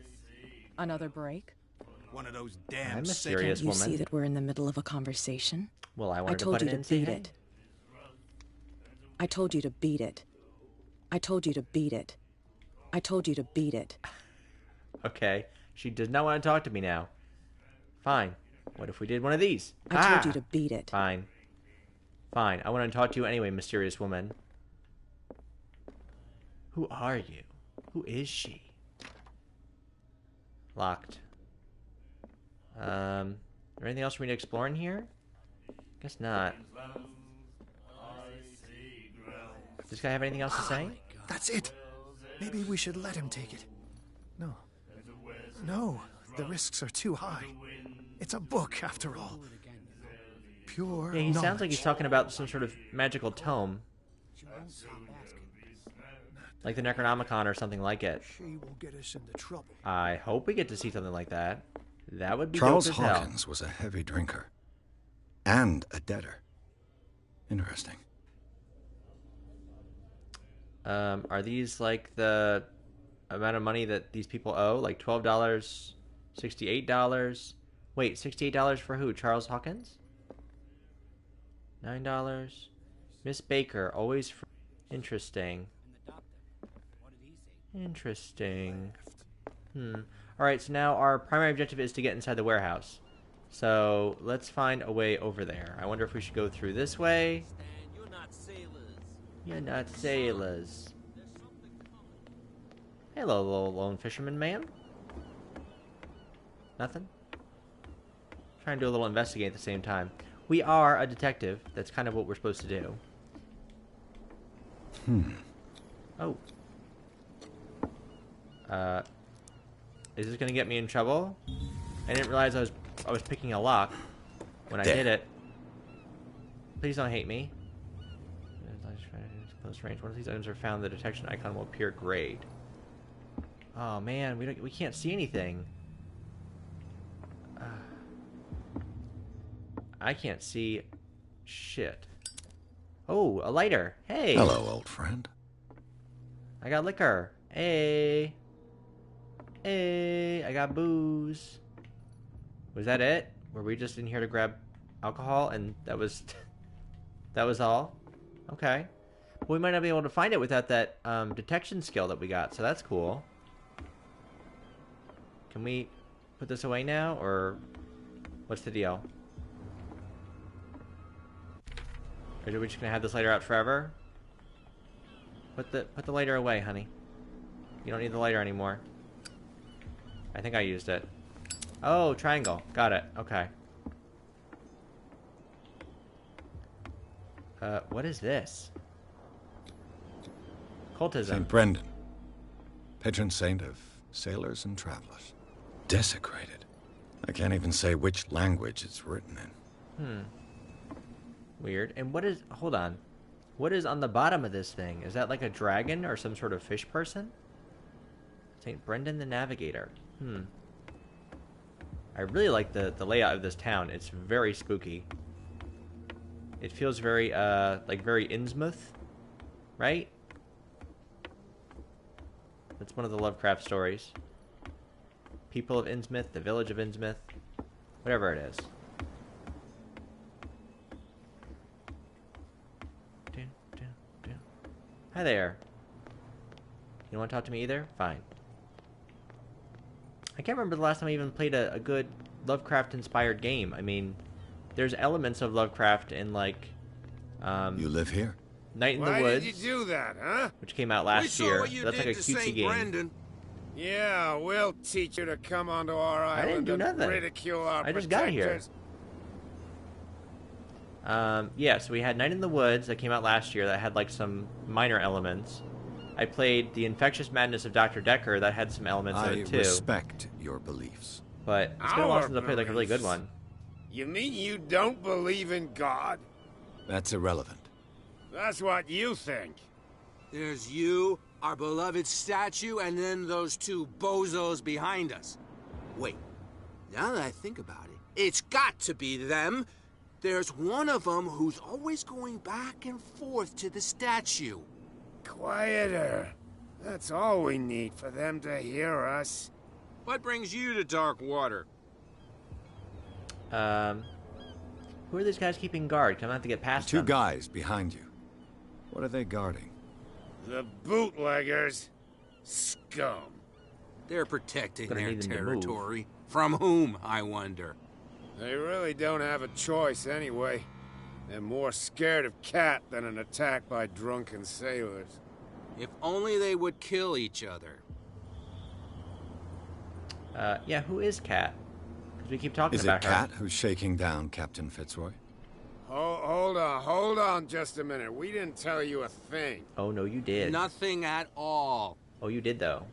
Another break? One of those damn I'm a sick... serious Can't you woman. see that we're in the middle of a conversation? Well, I I wanted to told put you it to in and say beat hey. it. I told you to beat it. I told you to beat it. I told you to beat it. Okay. She does not want to talk to me now. Fine. What if we did one of these? I told you to beat it. Fine. Fine. I want to talk to you anyway, mysterious woman. Who are you? Who is she? Locked. Is there anything else we need to explore in here? Guess not. Does this guy have anything else to say? That's it. Maybe we should let him take it. No. No, the risks are too high. It's a book, after all. Pure Yeah, he sounds like he's knowledge. talking about some sort of magical tome. Like the Necronomicon or something like it. She will get us into trouble. I hope we get to see something like that. That would be Charles dope as hell. Hawkins was a heavy drinker. And a debtor. Interesting. Are these like the amount of money that these people owe? Like $12, $68? Wait, $68 for who? Charles Hawkins? $9. Miss Baker, always interesting. Interesting. Alright, so now our primary objective is to get inside the warehouse. So, let's find a way over there. I wonder if we should go through this way. You're not sailors. You're not sailors. Hello, little lone fisherman man. Nothing? Trying to do a little investigating at the same time. We are a detective. That's kind of what we're supposed to do. Oh. Is this gonna get me in trouble? I didn't realize I was picking a lock when I did it. Please don't hate me. Close range. Once these items are found, the detection icon will appear grayed. Oh man, we can't see anything. I can't see shit. Oh, a lighter. Hey. Hello, old friend. I got liquor. Hey. Hey, I got booze. Was that it? Were we just in here to grab alcohol and that was that was all? Okay. Well, we might not be able to find it without that detection skill that we got, so that's cool. Can we put this away now, or what's the deal? Or are we just gonna have this lighter out forever? Put the lighter away, honey. You don't need the lighter anymore. I think I used it. Oh, triangle. Got it. Okay. What is this? Cultism. St. Brendan. Patron saint of sailors and travelers. Desecrated. I can't even say which language it's written in. Weird. And what is... Hold on. What is on the bottom of this thing? Is that like a dragon or some sort of fish person? St. Brendan the Navigator. I really like the layout of this town. It's very spooky. It feels very, like very Innsmouth, right? That's one of the Lovecraft stories. People of Innsmouth, the village of Innsmouth, whatever it is. Hi there. You don't want to talk to me either? Fine. I can't remember the last time I even played a good Lovecraft-inspired game. I mean, there's elements of Lovecraft in, like... you live here? Night in the Woods. Why did you do that, huh? Which came out last year. That's like a cutesy game. Brendan. Yeah, we'll teach you to come onto our island I didn't do nothing. and ridicule our I just got here. Yeah, so we had Night in the Woods that came out last year that had like some minor elements. I played The Infectious Madness of Dr. Decker that had some elements of it too. I respect your beliefs. But it's been a while since I played like a really good one. You mean you don't believe in God? That's irrelevant. That's what you think. There's you, our beloved statue, and then those two bozos behind us. Wait, now that I think about it, it's got to be them. There's one of them who's always going back and forth to the statue. Quieter. That's all we need for them to hear us. What brings you to dark water? Who are these guys keeping guard? Come on, have to get past Two them. guys behind you. What are they guarding? The bootleggers. Scum. They're protecting Gonna their need them to territory. From whom, I wonder? They really don't have a choice anyway. They're more scared of Cat than an attack by drunken sailors. If only they would kill each other. Yeah, who is Cat? Because we keep talking Is about it Cat who's shaking down Captain Fitzroy? Hold on just a minute. We didn't tell you a thing. Oh, no, you did. Nothing at all. Oh, you did, though.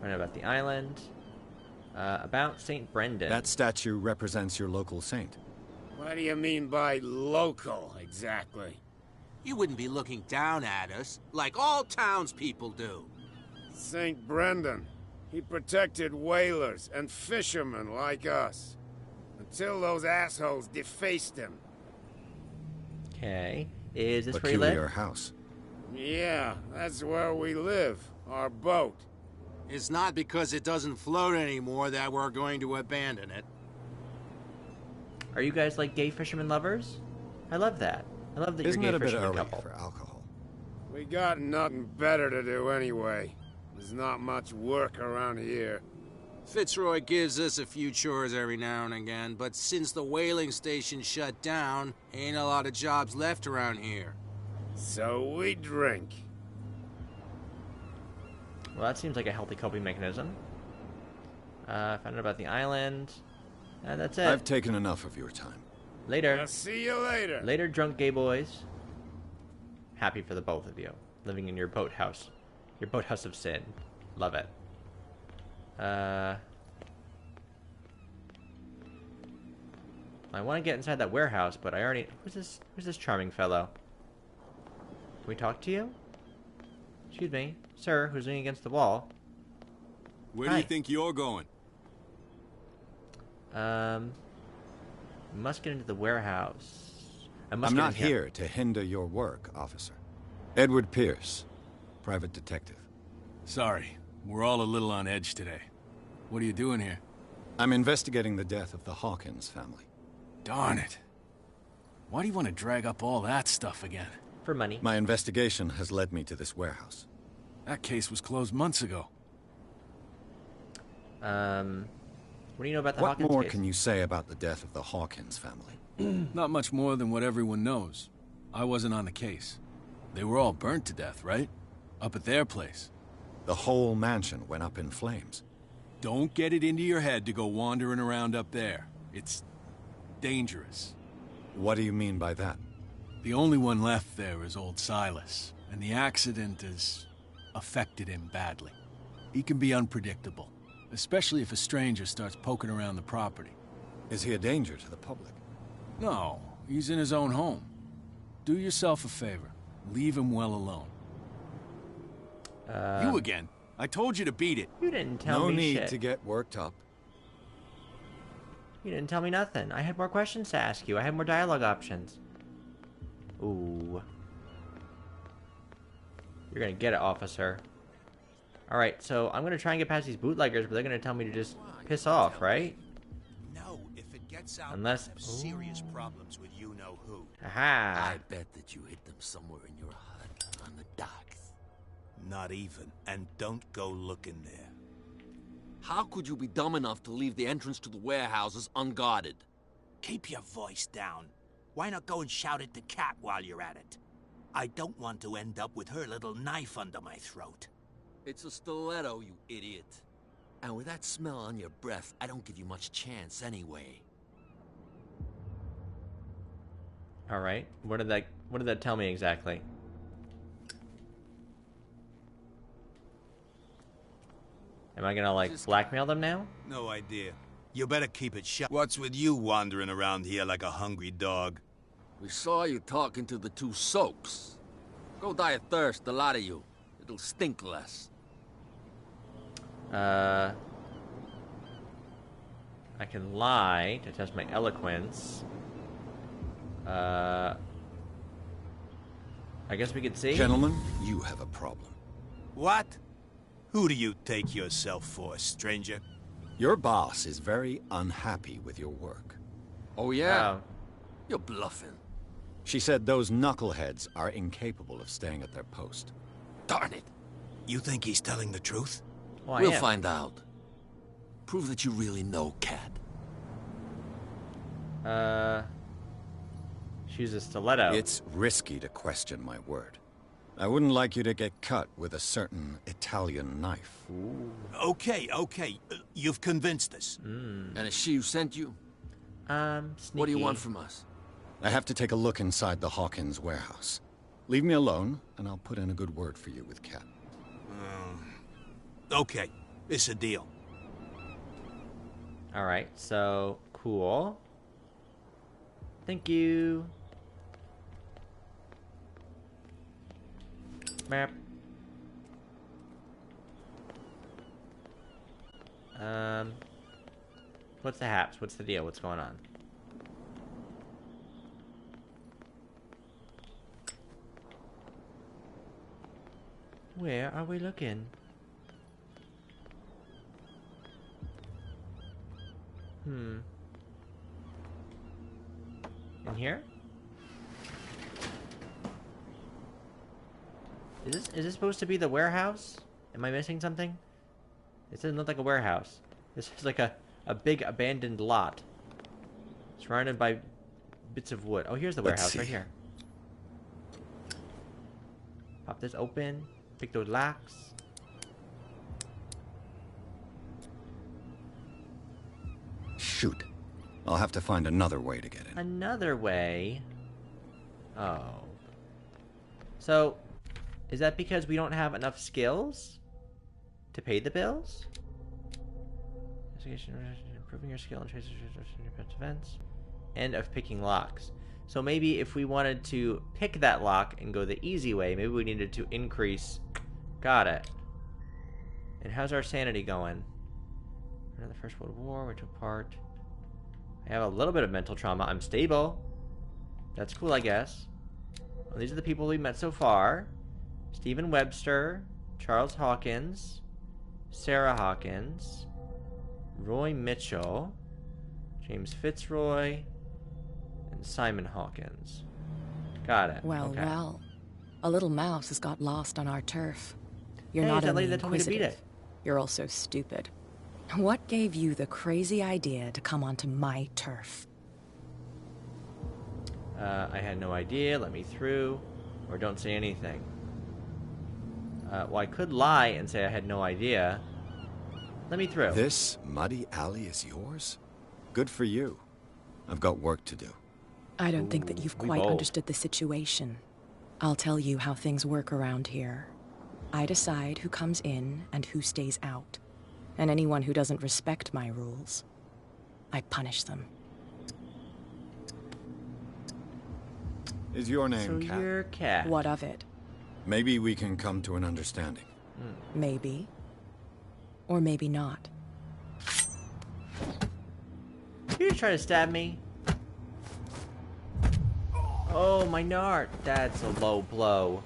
Right about the island. About St. Brendan. That statue represents your local saint. What do you mean by local, exactly? You wouldn't be looking down at us, like all townspeople do. St. Brendan. He protected whalers and fishermen like us. Until those assholes defaced him. Okay. Is this where you live? Peculiar house. Yeah, that's where we live. Our boat. It's not because it doesn't float anymore that we're going to abandon it. Are you guys like gay fisherman lovers? I love that. I love that Isn't you're it a a gay bit fisherman early couple. for alcohol? We got nothing better to do anyway. There's not much work around here. Fitzroy gives us a few chores every now and again, but since the whaling station shut down, ain't a lot of jobs left around here. So we drink. Well, that seems like a healthy coping mechanism. Found out about the island. That's it. I've taken enough of your time. Later. I'll see you later. Later, drunk gay boys. Happy for the both of you. Living in your boathouse. Your boathouse of sin. Love it. I want to get inside that warehouse, but I already... Who's this charming fellow? Can we talk to you? Excuse me. Sir, who's leaning against the wall? Where do you think you're going? Must get into the warehouse. I'm not here to hinder your work, officer. Edward Pierce, private detective. Sorry, we're all a little on edge today. What are you doing here? I'm investigating the death of the Hawkins family. Darn it. Why do you want to drag up all that stuff again? For money. My investigation has led me to this warehouse. That case was closed months ago. What do you know about the What Hawkins more case? can you say about the death of the Hawkins family? Not much more than what everyone knows. I wasn't on the case. They were all burnt to death, right? Up at their place. The whole mansion went up in flames. Don't get it into your head to go wandering around up there. It's dangerous. What do you mean by that? The only one left there is old Silas, and the accident has affected him badly. He can be unpredictable, especially if a stranger starts poking around the property. Is he a danger to the public? No, he's in his own home. Do yourself a favor. Leave him well alone. You again. I told you to beat it. You didn't tell No me need shit. to get worked up. You didn't tell me nothing. I had more questions to ask you. I had more dialogue options. Ooh. You're gonna get it, officer. Alright, so I'm gonna try and get past these bootleggers, but they're gonna tell me to just piss off, right? No, if it gets out, Unless... we'll have serious problems with you-know-who. Aha! I bet that you hid them somewhere in your hut on the docks. Not even, and don't go looking there. How could you be dumb enough to leave the entrance to the warehouses unguarded? Keep your voice down. Why not go and shout at the cat while you're at it? I don't want to end up with her little knife under my throat. It's a stiletto, you idiot. And with that smell on your breath, I don't give you much chance anyway. Alright, what did that tell me exactly? Am I gonna, like, blackmail them now? No idea. You better keep it shut. What's with you wandering around here like a hungry dog? We saw you talking to the two soaks. Go die of thirst, the lot of you. It'll stink less. I can lie to test my eloquence. I guess we could see. Gentlemen, you have a problem. What? Who do you take yourself for, stranger? Your boss is very unhappy with your work. Oh, yeah? You're bluffing. She said those knuckleheads are incapable of staying at their post. Darn it. You think he's telling the truth? Well, We'll find out. Prove that you really know Cat. She's a stiletto. It's risky to question my word. I wouldn't like you to get cut with a certain Italian knife. Ooh. Okay. You've convinced us. And it's she who sent you? Sneaky. What do you want from us? I have to take a look inside the Hawkins warehouse. Leave me alone, and I'll put in a good word for you with Cat. Okay, it's a deal. Alright, so, cool. Thank you. Map. What's the haps? What's the deal? What's going on? Where are we looking? In here? Is this supposed to be the warehouse? Am I missing something? It doesn't look like a warehouse. This is like a big abandoned lot. Surrounded by bits of wood. Oh, here's the warehouse right here. Pop this open. Pick those locks. Shoot. I'll have to find another way to get in. Another way? Oh. So, is that because we don't have enough skills to pay the bills? Improving your skill and traces events. And of picking locks. So maybe if we wanted to pick that lock and go the easy way, maybe we needed to increase. Got it. And how's our sanity going? During the First World War, we took part. I have a little bit of mental trauma. I'm stable. That's cool, I guess. Well, these are the people we met so far. Stephen Webster, Charles Hawkins, Sarah Hawkins, Roy Mitchell, James Fitzroy, and Simon Hawkins. Got it. Well, okay. well. A little mouse has got lost on our turf. You're Hey, not it's that only lady that told me to beat inquisitive, it. you're also stupid. What gave you the crazy idea to come onto my turf? I had no idea. Let me through. Or don't say anything. Well, I could lie and say I had no idea. Let me through. This muddy alley is yours? Good for you. I've got work to do. I don't think that you've we quite both. understood the situation. I'll tell you how things work around here. I decide who comes in and who stays out. And anyone who doesn't respect my rules, I punish them. Is your name So Cat? you're Cat. What of it? Maybe we can come to an understanding. Maybe. Or maybe not. You just try to stab me? Oh, my nart. That's a low blow.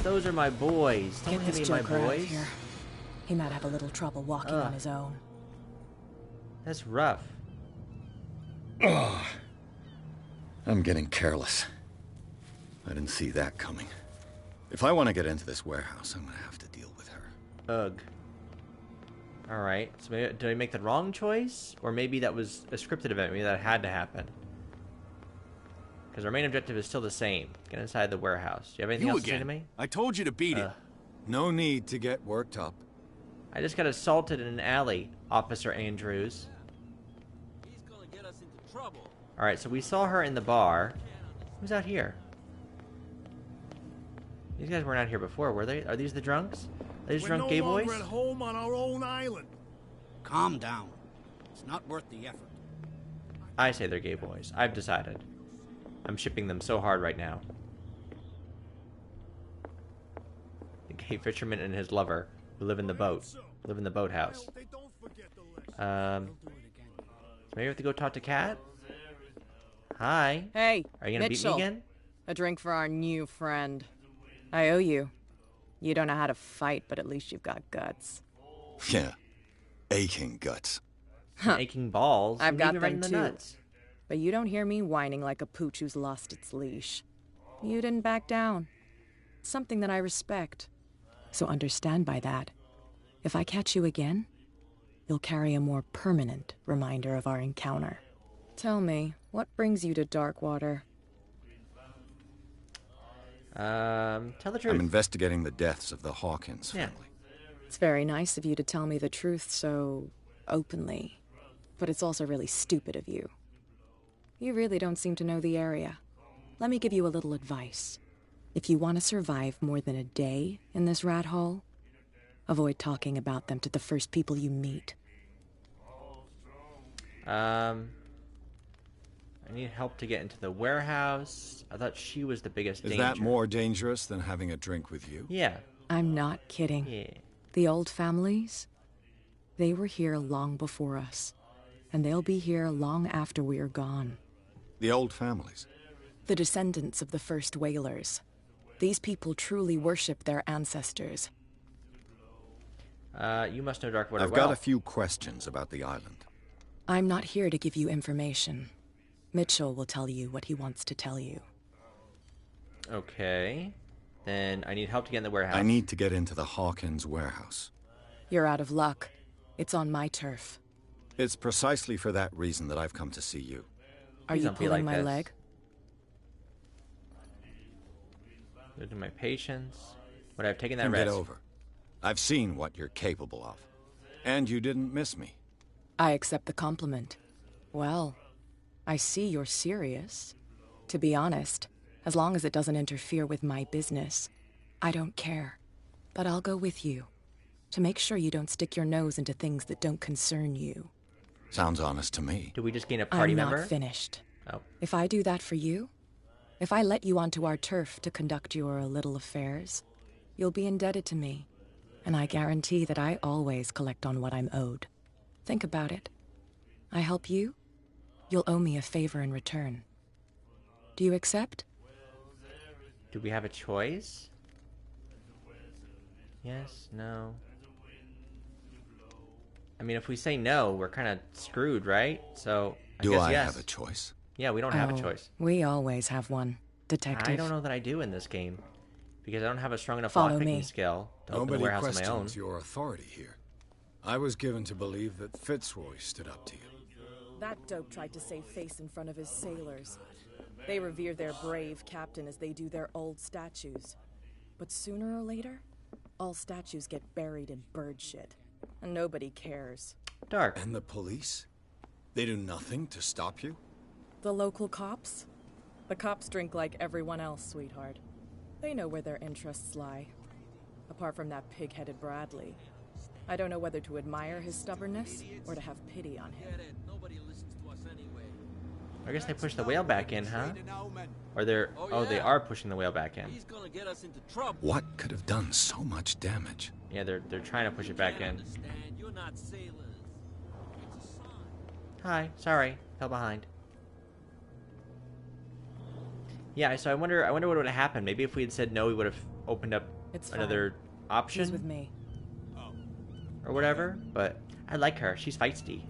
Those are my boys. Don't Get hit this me, my joker out of boys. here. He might have a little trouble walking on his own. That's rough. Ugh. I'm getting careless. I didn't see that coming. If I want to get into this warehouse, I'm going to have to deal with her. Ugh. Alright, so maybe, did I make the wrong choice? Or maybe that was a scripted event, maybe that had to happen. Because our main objective is still the same. Get inside the warehouse. Do you have anything else to say to me? I told you to beat it. No need to get worked up. I just got assaulted in an alley, Officer Andrews. He's gonna get us into trouble. Alright, so we saw her in the bar. Who's out here? These guys weren't out here before, were they? Are these the drunks? Are these drunk gay boys? We're at home on our own island. Calm down. It's not worth the effort. I say they're gay boys. I've decided. I'm shipping them so hard right now. The gay fisherman and his lover who live in the boat. Live in the boathouse. So maybe we have to go talk to Kat? Hi. Hey, Are you gonna beat me Mitchell. again? A drink for our new friend. I owe you. You don't know how to fight, but at least you've got guts. Yeah. Aching guts. Aching balls. I've got Leave me right them in the too. nuts. But you don't hear me whining like a pooch who's lost its leash. You didn't back down. It's something that I respect. So understand by that. If I catch you again, you'll carry a more permanent reminder of our encounter. Tell me, what brings you to Darkwater? Tell the truth. I'm investigating the deaths of the Hawkins family. It's very nice of you to tell me the truth so openly, but it's also really stupid of you. You really don't seem to know the area. Let me give you a little advice. If you want to survive more than a day in this rat hole, avoid talking about them to the first people you meet. Are I need help to get into the warehouse. I thought she was the biggest Is danger. that more dangerous than having a drink with you? Yeah. I'm not kidding. Yeah. The old families, they were here long before us. And they'll be here long after we are gone. The old families? The descendants of the first whalers. These people truly worship their ancestors. You must know Darkwater I've well. got a few questions about the island. I'm not here to give you information. Mitchell will tell you what he wants to tell you. Okay. Then I need help to get in the warehouse. I need to get into the Hawkins warehouse. You're out of luck. It's on my turf. It's precisely for that reason that I've come to see you. Are you pulling my leg? Losing my patience. But I've taken that And risk. get over. I've seen what you're capable of. And you didn't miss me. I accept the compliment. Well, I see you're serious. To be honest, as long as it doesn't interfere with my business, I don't care. But I'll go with you, to make sure you don't stick your nose into things that don't concern you. Sounds honest to me. Did we just gain a party member? I'm not finished. Oh. If I do that for you, if I let you onto our turf to conduct your little affairs, you'll be indebted to me. And I guarantee that I always collect on what I'm owed. Think about it. I help you, you'll owe me a favor in return. Do you accept? Do we have a choice? Yes, no. I mean, if we say no, we're kind of screwed, right? So, I Do guess I yes. have a choice? Yeah, we don't have a choice. We always have one, detective. I don't know that I do in this game. Because I don't have a strong enough Follow lockpicking me. skill to open the Nobody warehouse on my own. questions your authority here. I was given to believe that Fitzroy stood up to you. That dope tried to save face in front of his sailors. They revere their brave captain as they do their old statues. But sooner or later, all statues get buried in bird shit. And nobody cares. Dark. And the police? They do nothing to stop you? The local cops? The cops drink like everyone else, sweetheart. They know where their interests lie. Apart from that pig-headed Bradley. I don't know whether to admire his stubbornness or to have pity on him. I guess they pushed the whale back in, huh? Or they're... Oh, they are pushing the whale back in. What could have done so much damage? Yeah, they're trying to push it back in. Hi, sorry. Fell behind. Yeah, so I wonder what would have happened. Maybe if we had said no, we would have opened up another option. He's with me. Or whatever. But I like her. She's feisty.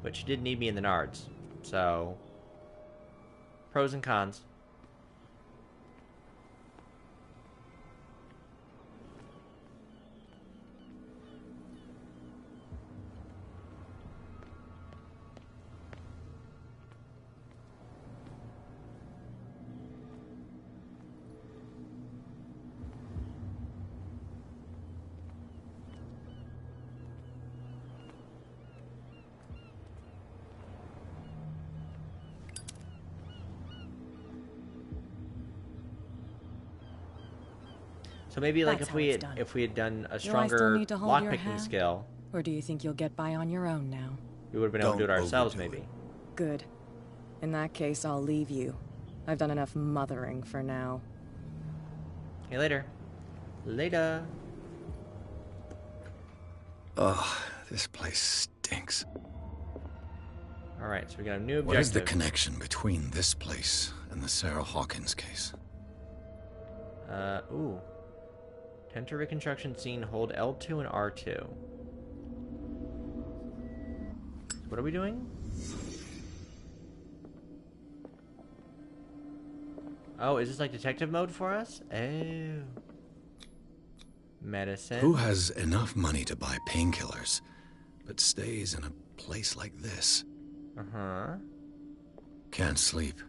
But she did need me in the Nards. So, pros and cons. So maybe like That's if we had done a Do I still stronger need to hold your lockpicking hand? skill, Or do you think you'll get by on your own now? we would have been able to do it Don't ourselves, overdo maybe. Good. In that case, I'll leave you. I've done enough mothering for now. Okay, later. Later. Ugh, this place stinks. Alright, so we got a new objective. What is the connection between this place and the Sarah Hawkins case? Ooh. Enter reconstruction scene, hold L2 and R2. What are we doing? Oh, is this like detective mode for us? Oh. Medicine. Who has enough money to buy painkillers, but stays in a place like this? Uh-huh. Can't sleep.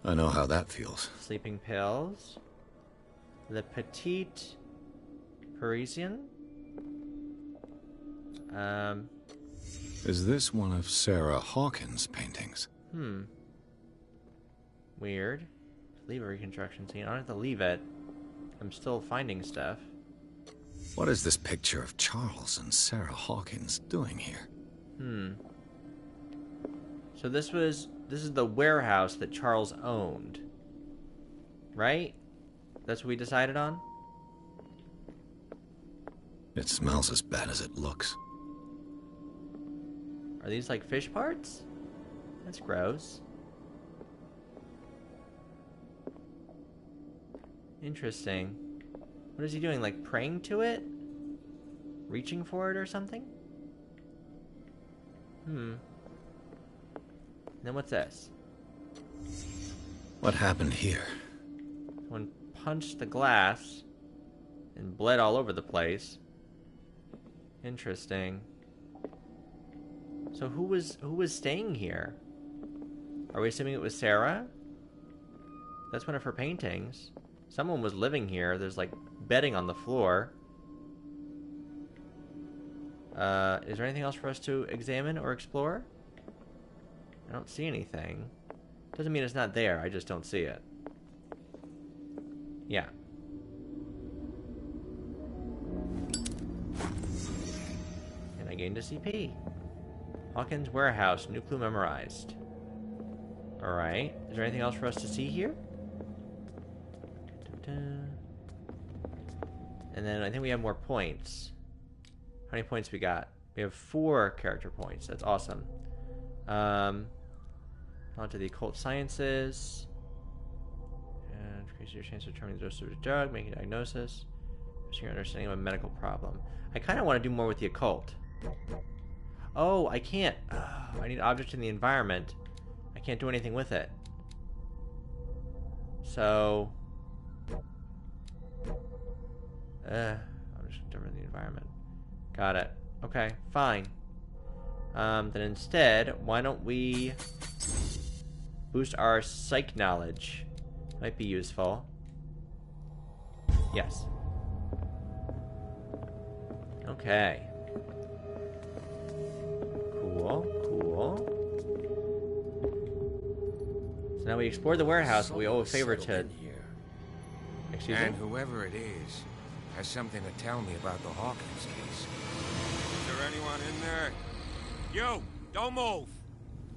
I know how that feels. Sleeping pills. Le Petit Parisian. Is this one of Sarah Hawkins' paintings? Weird. Leave a reconstruction scene. I don't have to leave it. I'm still finding stuff. What is this picture of Charles and Sarah Hawkins doing here? So this was this is the warehouse that Charles owned. Right? That's what we decided on? It smells as bad as it looks. Are these like fish parts? That's gross. Interesting. What is he doing? Like praying to it? Reaching for it or something? Then what's this? What happened here? Someone punched the glass and bled all over the place. Interesting. So who was staying here? Are we assuming it was Sarah? That's one of her paintings. Someone was living here. There's like bedding on the floor. Is there anything else for us to examine or explore? I don't see anything. Doesn't mean it's not there, I just don't see it. Yeah. And I gained a CP. Hawkins Warehouse, new clue memorized. Alright. Is there anything else for us to see here? And then I think we have more points. How many points we got? We have 4 character points. That's awesome. On to the occult sciences. And increase your chance of determining the dose of a drug, making a diagnosis. Boosting your understanding of a medical problem. I kind of want to do more with the occult. Oh, I can't. I need objects in the environment. I can't do anything with it. So... I'm just different in the environment. Got it. Okay, fine. Then instead, why don't we boost our psych knowledge? Might be useful. Yes. Okay. Cool, cool. So now we explored the warehouse, but we owe a favor to... Excuse me? And whoever it is has something to tell me about the Hawkins case. Is there anyone in there? You! Don't move!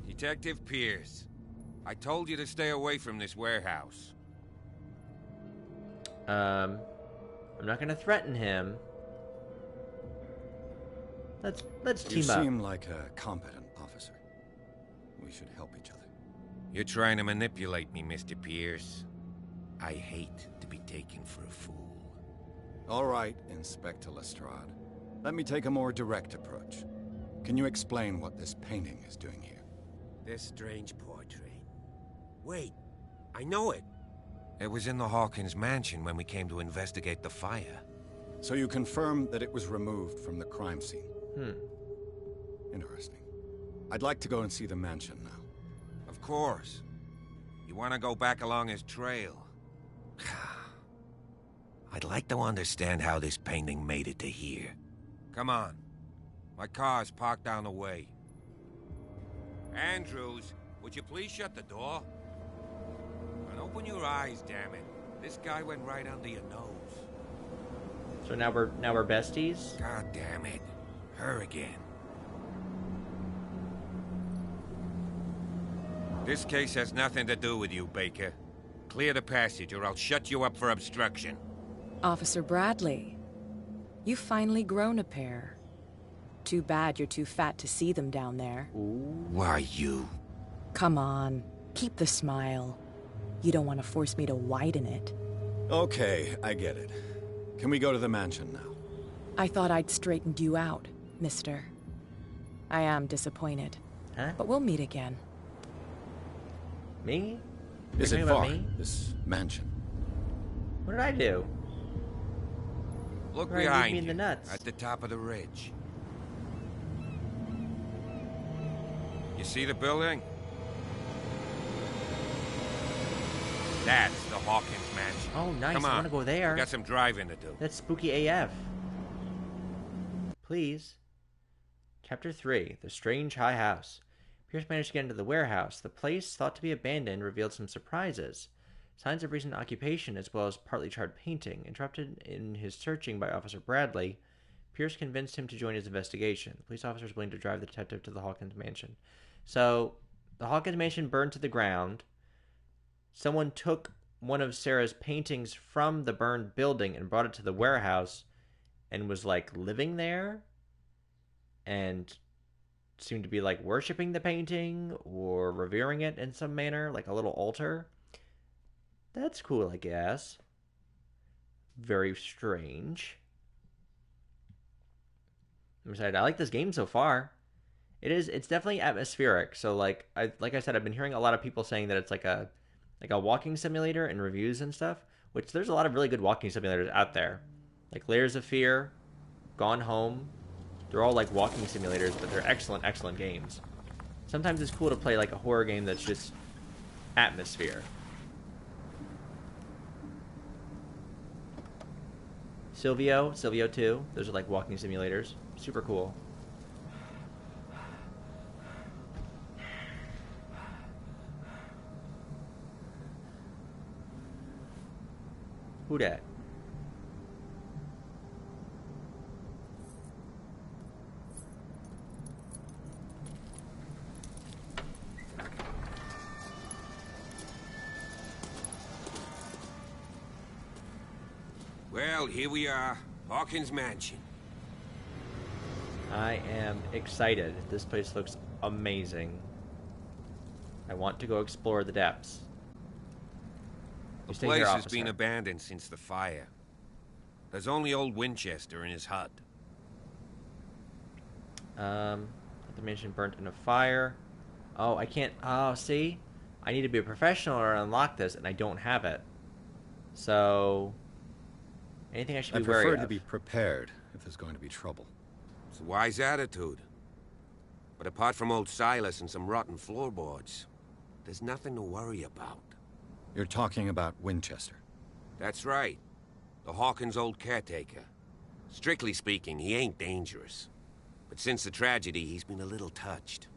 Detective Pierce. I told you to stay away from this warehouse. I'm not gonna threaten him. Let's team up. You seem like a competent officer. We should help each other. You're trying to manipulate me, Mr. Pierce. I hate to be taken for a fool. All right, Inspector Lestrade. Let me take a more direct approach. Can you explain what this painting is doing here? This strange portrait. Wait, I know it. It was in the Hawkins mansion when we came to investigate the fire. So you confirm that it was removed from the crime scene? Interesting. I'd like to go and see the mansion now. Of course. You want to go back along his trail? I'd like to understand how this painting made it to here. Come on. My car's parked down the way. Andrews, would you please shut the door? And open your eyes, damn it. This guy went right under your nose. So now we're besties? God damn it. Her again. This case has nothing to do with you, Baker. Clear the passage or I'll shut you up for obstruction. Officer Bradley, you've finally grown a pair. Too bad you're too fat to see them down there. Why, you? Come on, keep the smile. You don't want to force me to widen it. Okay, I get it. Can we go to the mansion now? I thought I'd straightened you out, mister. I am disappointed. Huh? But we'll meet again. Me? Is You're it talking about far, me? this mansion? What did I do? Look Right, leave behind me in you, the nuts. at the top of the ridge. You see the building? That's the Hawkins mansion. Oh, nice. Come on. I want to go there. We got some driving to do. That's spooky AF. Please. Chapter 3, The Strange High House. Pierce managed to get into the warehouse. The place, thought to be abandoned, revealed some surprises. Signs of recent occupation, as well as partly charred painting. Interrupted in his searching by Officer Bradley, Pierce convinced him to join his investigation. The police officer is willing to drive the detective to the Hawkins mansion. So, The Hawkins mansion burned to the ground. Someone took one of Sarah's paintings from the burned building and brought it to the warehouse and was, like, living there and seemed to be, like, worshipping the painting or revering it in some manner, like a little altar. That's cool, I guess. Very strange. I'm excited. I like this game so far. It's definitely atmospheric. So like I said, I've been hearing a lot of people saying that it's like a walking simulator in reviews and stuff, which there's a lot of really good walking simulators out there. Like Layers of Fear, Gone Home. They're all like walking simulators, but they're excellent, excellent games. Sometimes it's cool to play like a horror game that's just atmosphere. Silvio 2. Those are like walking simulators. Super cool. Who dat? Well, here we are. Hawkins Mansion. I am excited. This place looks amazing. I want to go explore the depths. The place has been abandoned since the fire. There's only old Winchester in his hut. The mansion burnt in a fire. Oh, I can't... Oh, see? I need to be a professional or unlock this, and I don't have it. So... anything I should be wary of? I prefer to be prepared if there's going to be trouble. It's a wise attitude. But apart from old Silas and some rotten floorboards, there's nothing to worry about. You're talking about Winchester? That's right. The Hawkins' old caretaker. Strictly speaking, he ain't dangerous. But since the tragedy, he's been a little touched.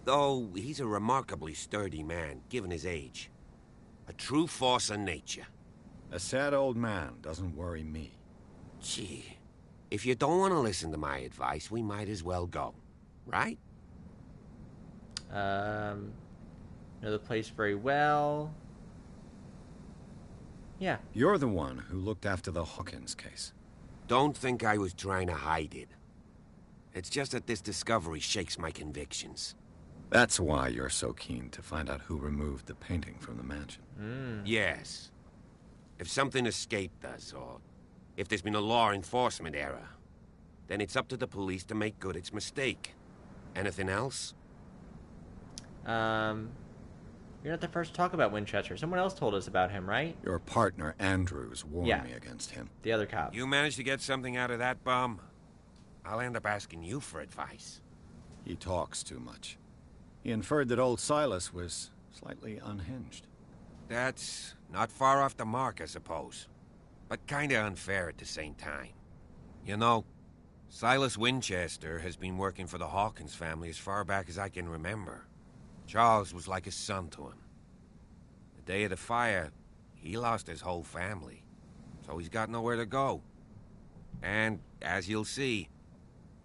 Though, he's a remarkably sturdy man, given his age. A true force of nature. A sad old man doesn't worry me. Gee, if you don't want to listen to my advice, we might as well go. Right? Know the place very well. Yeah. You're the one who looked after the Hawkins case. Don't think I was trying to hide it. It's just that this discovery shakes my convictions. That's why you're so keen to find out who removed the painting from the mansion. Yes. If something escaped us, or if there's been a law enforcement error, then it's up to the police to make good its mistake. Anything else? You're not the first to talk about Winchester. Someone else told us about him, right? Your partner, Andrews, warned me against him. The other cop. You managed to get something out of that bum? I'll end up asking you for advice. He talks too much. He inferred that old Silas was slightly unhinged. That's not far off the mark, I suppose. But kinda unfair at the same time. You know, Silas Winchester has been working for the Hawkins family as far back as I can remember. Charles was like a son to him. The day of the fire, he lost his whole family. So he's got nowhere to go. And, as you'll see,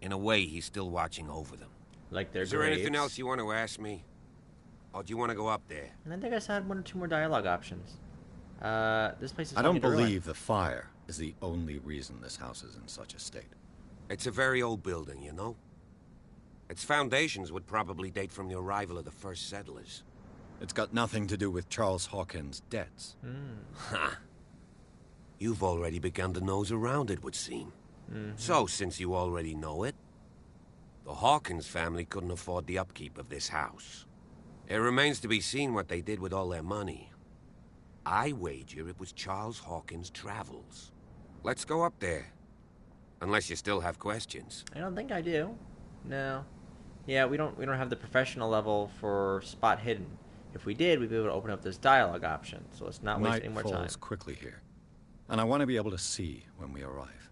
in a way he's still watching over them. Like their Is there anything else you want to ask me? Or do you want to go up there? And I think I saw one or two more dialogue options. This place is... I don't believe the fire is the only reason this house is in such a state. It's a very old building, you know? Its foundations would probably date from the arrival of the first settlers. It's got nothing to do with Charles Hawkins' debts. Ha! You've already begun to nose around it, would seem. So, since you already know it, the Hawkins family couldn't afford the upkeep of this house. It remains to be seen what they did with all their money. I wager it was Charles Hawkins' travels. Let's go up there. Unless you still have questions. I don't think I do. No. Yeah, we don't have the professional level for spot hidden. If we did, we'd be able to open up this dialogue option. So let's not waste any more time. Night falls quickly here, and I want to be able to see when we arrive.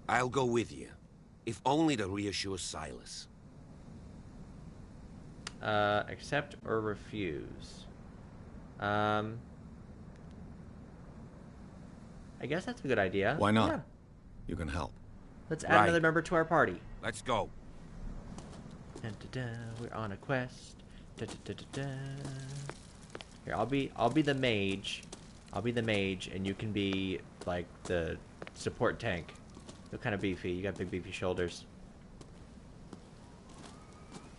I'll go with you, if only to reassure Silas. Accept or refuse. I guess that's a good idea. Why not? Yeah. You can help. Let's add another member to our party. Let's go. Dun, dun, dun. We're on a quest Here, I'll be the mage. I'll be the mage, and you can be like the support tank. You're kind of beefy. You got big beefy shoulders.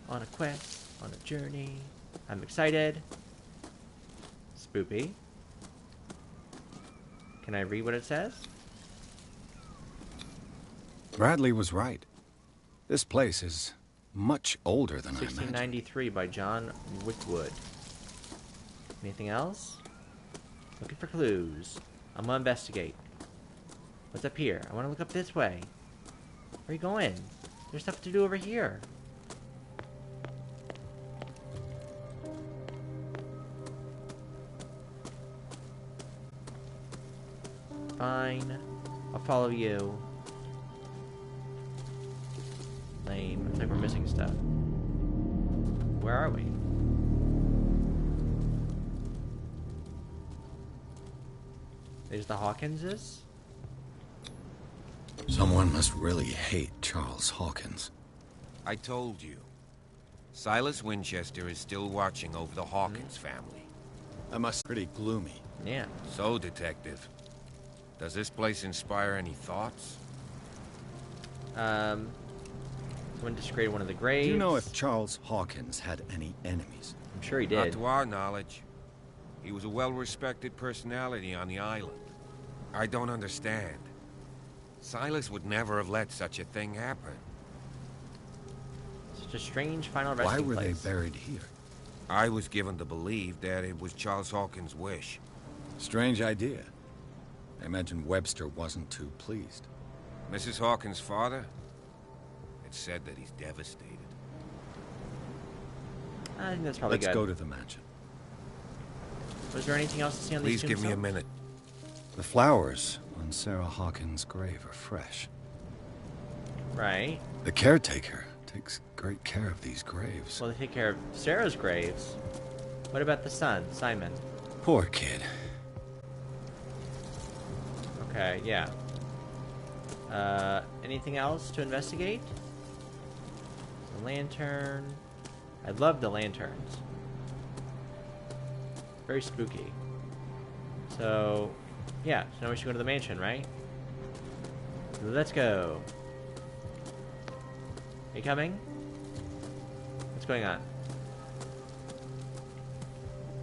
On a quest, on a journey. I'm excited. Spoopy. Can I read what it says? Bradley was right. This place is much older than I imagined. 1693 by John Wickwood. Anything else? Looking for clues. I'm gonna investigate. What's up here? I want to look up this way. Where are you going? There's stuff to do over here. Fine. I'll follow you. Lame. Looks like we're missing stuff. Where are we? There's the Hawkinses? Someone must really hate Charles Hawkins. I told you. Silas Winchester is still watching over the Hawkins family. That must be pretty gloomy. Yeah. So, Detective, does this place inspire any thoughts? Someone desecrated one of the graves. Do you know if Charles Hawkins had any enemies? I'm sure he did. Not to our knowledge. He was a well-respected personality on the island. I don't understand. Silas would never have let such a thing happen. Such a strange final resting place. Why were place. they buried here? I was given to believe that it was Charles Hawkins' wish. Strange idea. I imagine Webster wasn't too pleased. Mrs. Hawkins' father? It's said that he's devastated. I think that's probably Let's go to the mansion. Was there anything else to see on these tombstones? Please give me a minute. The flowers on Sarah Hawkins' grave are fresh. Right. The caretaker takes great care of these graves. Well, they take care of Sarah's graves. What about the son, Simon? Poor kid. Okay, yeah. Anything else to investigate? The lantern. I love the lanterns. Very spooky. So, yeah, so now we should go to the mansion, right? Let's go. Are you coming? What's going on?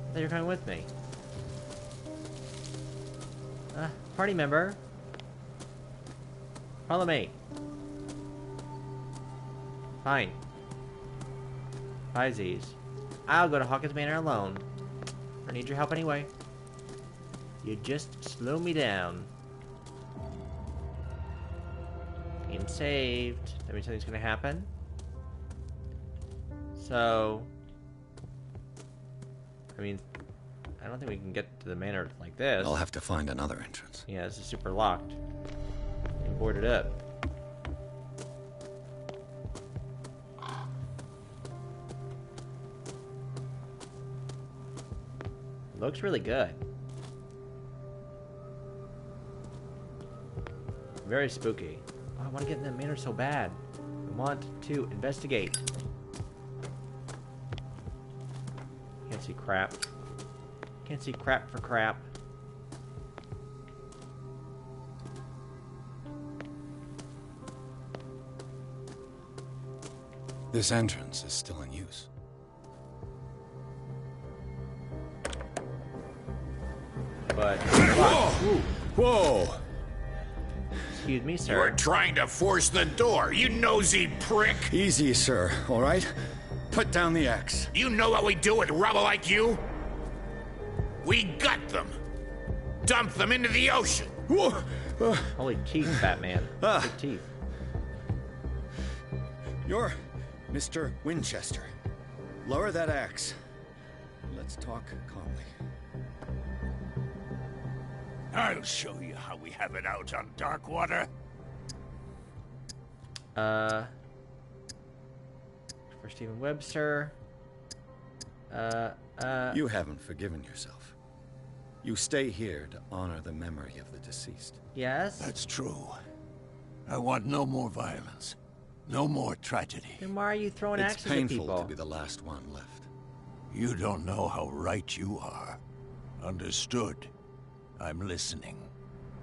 I thought you were coming with me. Party member. Follow me. Fine. Bye, Z's. I'll go to Hawkins Manor alone. I need your help anyway. You just slow me down. Game saved. That means something's gonna happen. So, I mean, I don't think we can get to the manor like this. I'll have to find another entrance. Yeah, this is super locked. And boarded up. Looks really good. Very spooky. Oh, I want to get in that manor so bad. I want to investigate. Can't see crap. Can't see crap for crap. This entrance is still in use. But whoa! Whoa! Excuse me, sir. You're trying to force the door, you nosy prick! Easy, sir, all right? Put down the axe. You know what we do with rubble like you? We gut them. Dump them into the ocean. Holy teeth, Batman. Big teeth. You're Mr. Winchester. Lower that axe. Let's talk calmly. I'll show you how we have it out on Darkwater. For Stephen Webster. You haven't forgiven yourself. You stay here to honor the memory of the deceased. Yes? That's true. I want no more violence. No more tragedy. Then why are you throwing axes at people? It's painful to be the last one left. You don't know how right you are. Understood. I'm listening.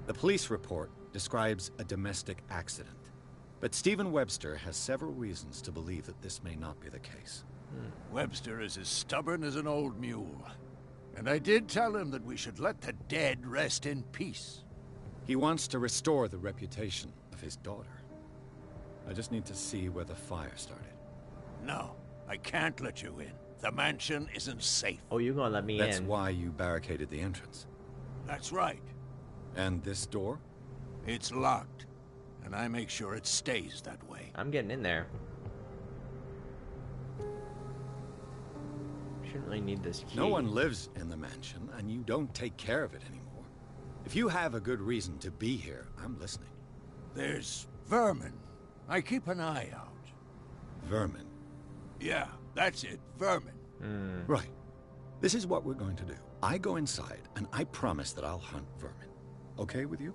The police report describes a domestic accident, but Stephen Webster has several reasons to believe that this may not be the case. Webster is as stubborn as an old mule. And I did tell him that we should let the dead rest in peace. He wants to restore the reputation of his daughter. I just need to see where the fire started. No, I can't let you in. The mansion isn't safe. Oh, you're gonna let me in. That's why you barricaded the entrance. That's right. And this door? It's locked, and I make sure it stays that way. I'm getting in there. Shouldn't really need this key. No one lives in the mansion, and you don't take care of it anymore. If you have a good reason to be here, I'm listening. There's vermin. I keep an eye out. Vermin? Yeah, that's it. Vermin. Right. This is what we're going to do. I go inside, and I promise that I'll hunt vermin. Okay with you?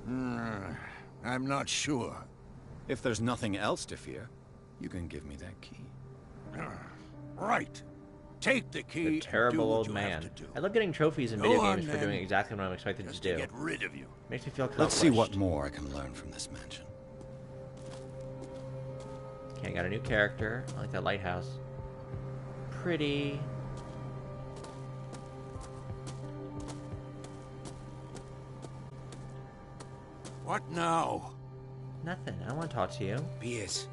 I'm not sure. If there's nothing else to fear, you can give me that key. Right. Take the key. The terrible old man. I love getting trophies in video games for then. doing exactly what I'm expected to do. Get rid of you. Makes me feel accomplished. Let's see what more I can learn from this mansion. Okay, I got a new character. I like that lighthouse. Pretty. What now? Nothing. I don't want to talk to you. Pierce,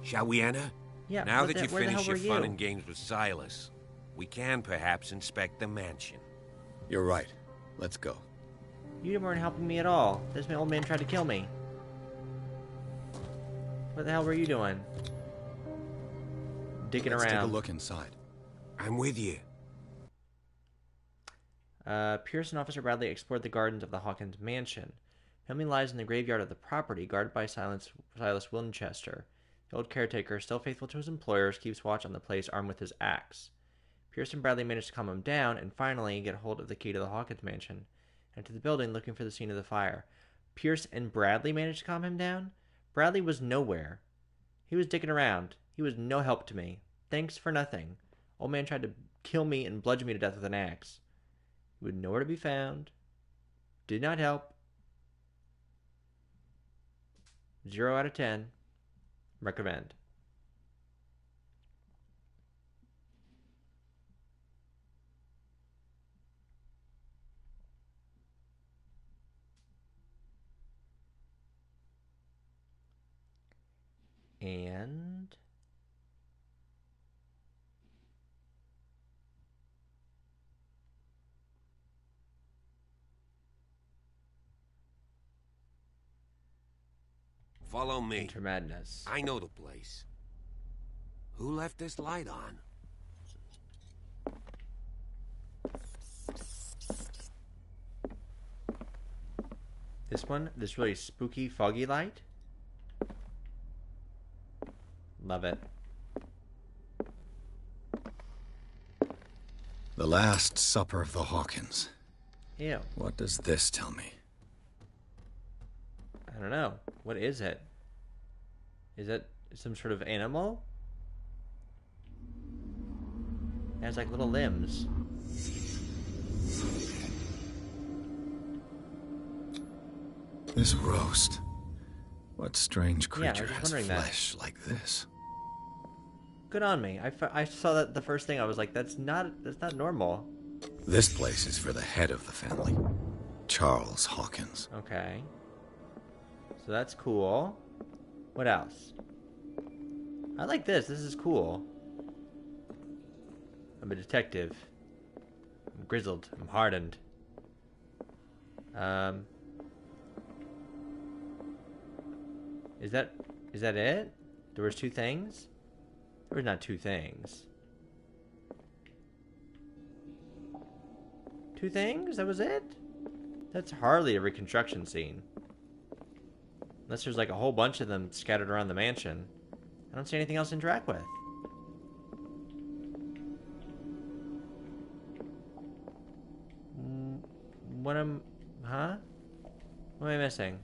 shall we enter? Yeah. Now that you've where the finished hell your were fun you? and games with Silas, we can perhaps inspect the mansion. You're right. Let's go. You weren't helping me at all. This old man tried to kill me. What the hell were you doing? Digging Let's around. take a look inside. I'm with you. Pierce and Officer Bradley explored the gardens of the Hawkins mansion. Family lies in the graveyard of the property, guarded by Silas Winchester. The old caretaker, still faithful to his employers, keeps watch on the place armed with his axe. Pierce and Bradley manage to calm him down and finally get hold of the key to the Hawkins mansion and to the building looking for the scene of the fire. Pierce and Bradley managed to calm him down? Bradley was nowhere. He was dicking around. He was no help to me. Thanks for nothing. Old man tried to kill me and bludgeon me to death with an axe. He was nowhere to be found. Did not help. 0 out of 10. Recommend. And Follow me. Enter Madness. I know the place. Who left this light on? This one? This really spooky, foggy light? Love it. The Last Supper of the Hawkins. Ew. What does this tell me? I don't know. What is it? Is it some sort of animal? It has like little limbs. This roast. What strange Yeah, I creature was just has wondering that. flesh like this? Good on me. I saw that the first thing. I was like, that's not normal. This place is for the head of the family, Charles Hawkins. Okay. So that's cool. What else? I like this. This is cool. I'm a detective. I'm grizzled. I'm hardened. Is that it? There was 2 things? There was not 2 things. 2 things? That was it? That's hardly a reconstruction scene. Unless there's like a whole bunch of them scattered around the mansion. I don't see anything else to interact with. What am... Huh? What am I missing?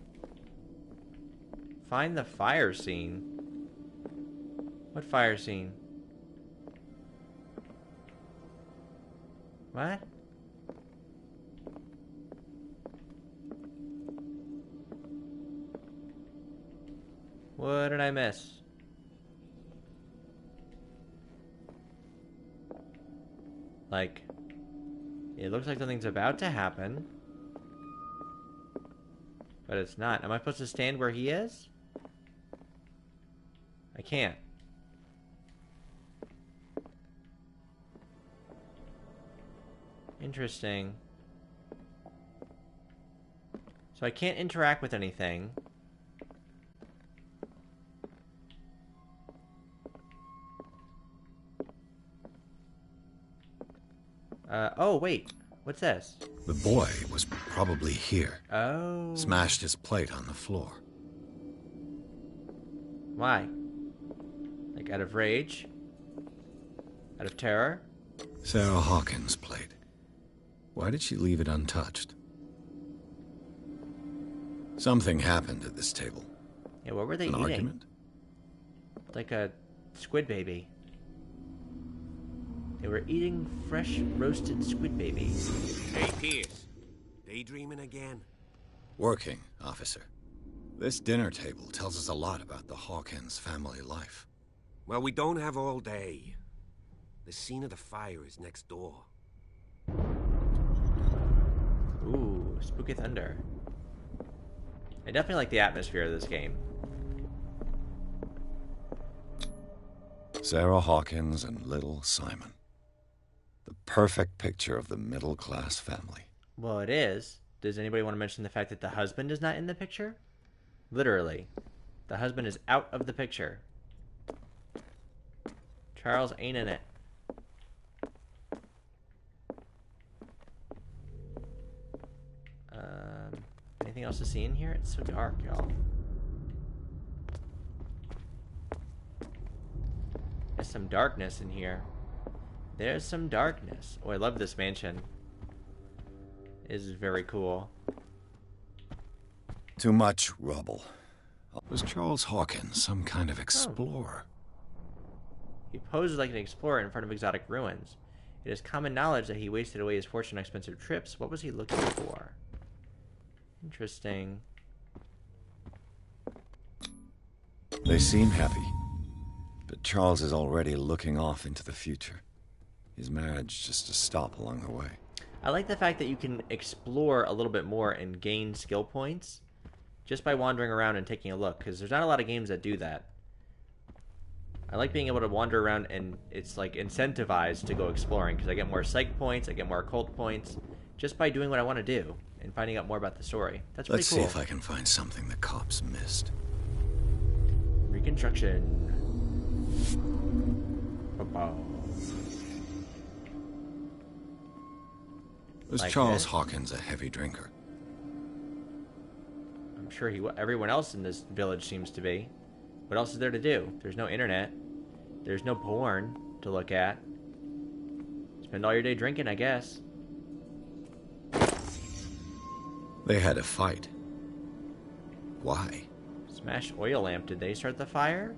Find the fire scene. What fire scene? What? What did I miss? Like, it looks like something's about to happen. But it's not. Am I supposed to stand where he is? I can't. Interesting. So I can't interact with anything. Oh, wait. What's this? The boy was probably here. Oh. Smashed his plate on the floor. Why? Like, out of rage? Out of terror? Sarah Hawkins' plate. Why did she leave it untouched? Something happened at this table. Yeah, what were they An eating? argument? Like a squid baby. They were eating fresh roasted squid babies. Hey, Pierce. Daydreaming again? Working, officer. This dinner table tells us a lot about the Hawkins family life. Well, we don't have all day. The scene of the fire is next door. Ooh, spooky thunder. I definitely like the atmosphere of this game. Sarah Hawkins and little Simon. The perfect picture of the middle-class family. Well, it is. Does anybody want to mention the fact that the husband is not in the picture? Literally. The husband is out of the picture. Charles ain't in it. Anything else to see in here? It's so dark, y'all. There's some darkness in here. There's some darkness. Oh, I love this mansion. This is very cool. Too much rubble. Was Charles Hawkins some kind of explorer? He poses like an explorer in front of exotic ruins. It is common knowledge that he wasted away his fortune on expensive trips. What was he looking for? Interesting. They seem happy. But Charles is already looking off into the future. His marriage just a stop along the way. I like the fact that you can explore a little bit more and gain skill points just by wandering around and taking a look, because there's not a lot of games that do that. I like being able to wander around and it's like incentivized to go exploring, because I get more psych points, I get more occult points, just by doing what I want to do and finding out more about the story. That's pretty cool. Let's see if I can find something the cops missed. Reconstruction. Ba-bow. Was Like Charles this? Hawkins a heavy drinker? I'm sure everyone else in this village seems to be. What else is there to do? There's no internet. There's no porn to look at. Spend all your day drinking, I guess. They had a fight. Why? Smash oil lamp. Did they start the fire?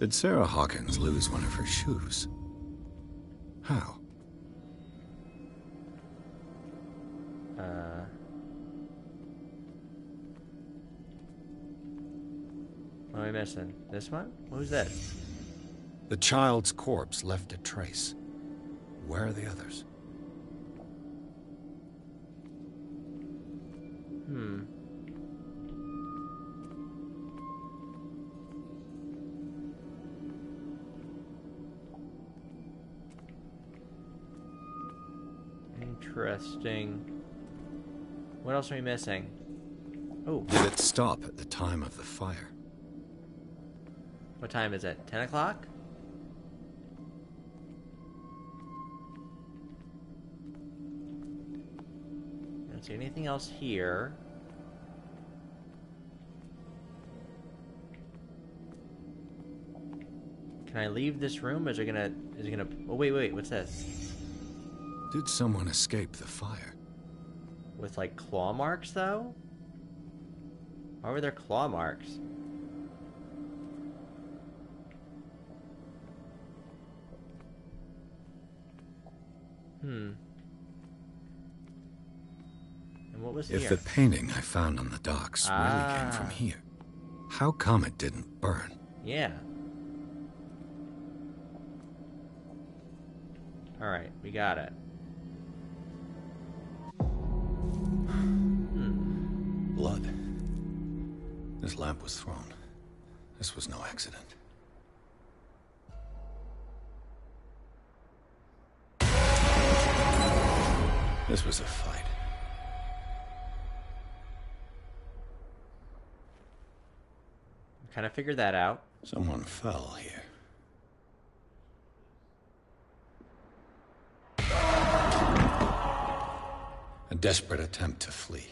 Did Sarah Hawkins lose one of her shoes? How? What am I missing? This one? Who's this? The child's corpse left a trace. Where are the others? Interesting. What else are we missing? Oh. Did it stop at the time of the fire? What time is it? 10 o'clock? I don't see anything else here. Can I leave this room? Is it gonna... Oh, wait, what's this? Did someone escape the fire? With, like, claw marks, though? Why were there claw marks? And what was If here? the painting I found on the docks really came from here, how come it didn't burn? Yeah. Alright, we got it. Blood. This lamp was thrown. This was no accident. This was a fight. Kind of figured that out. Someone fell here. A desperate attempt to flee.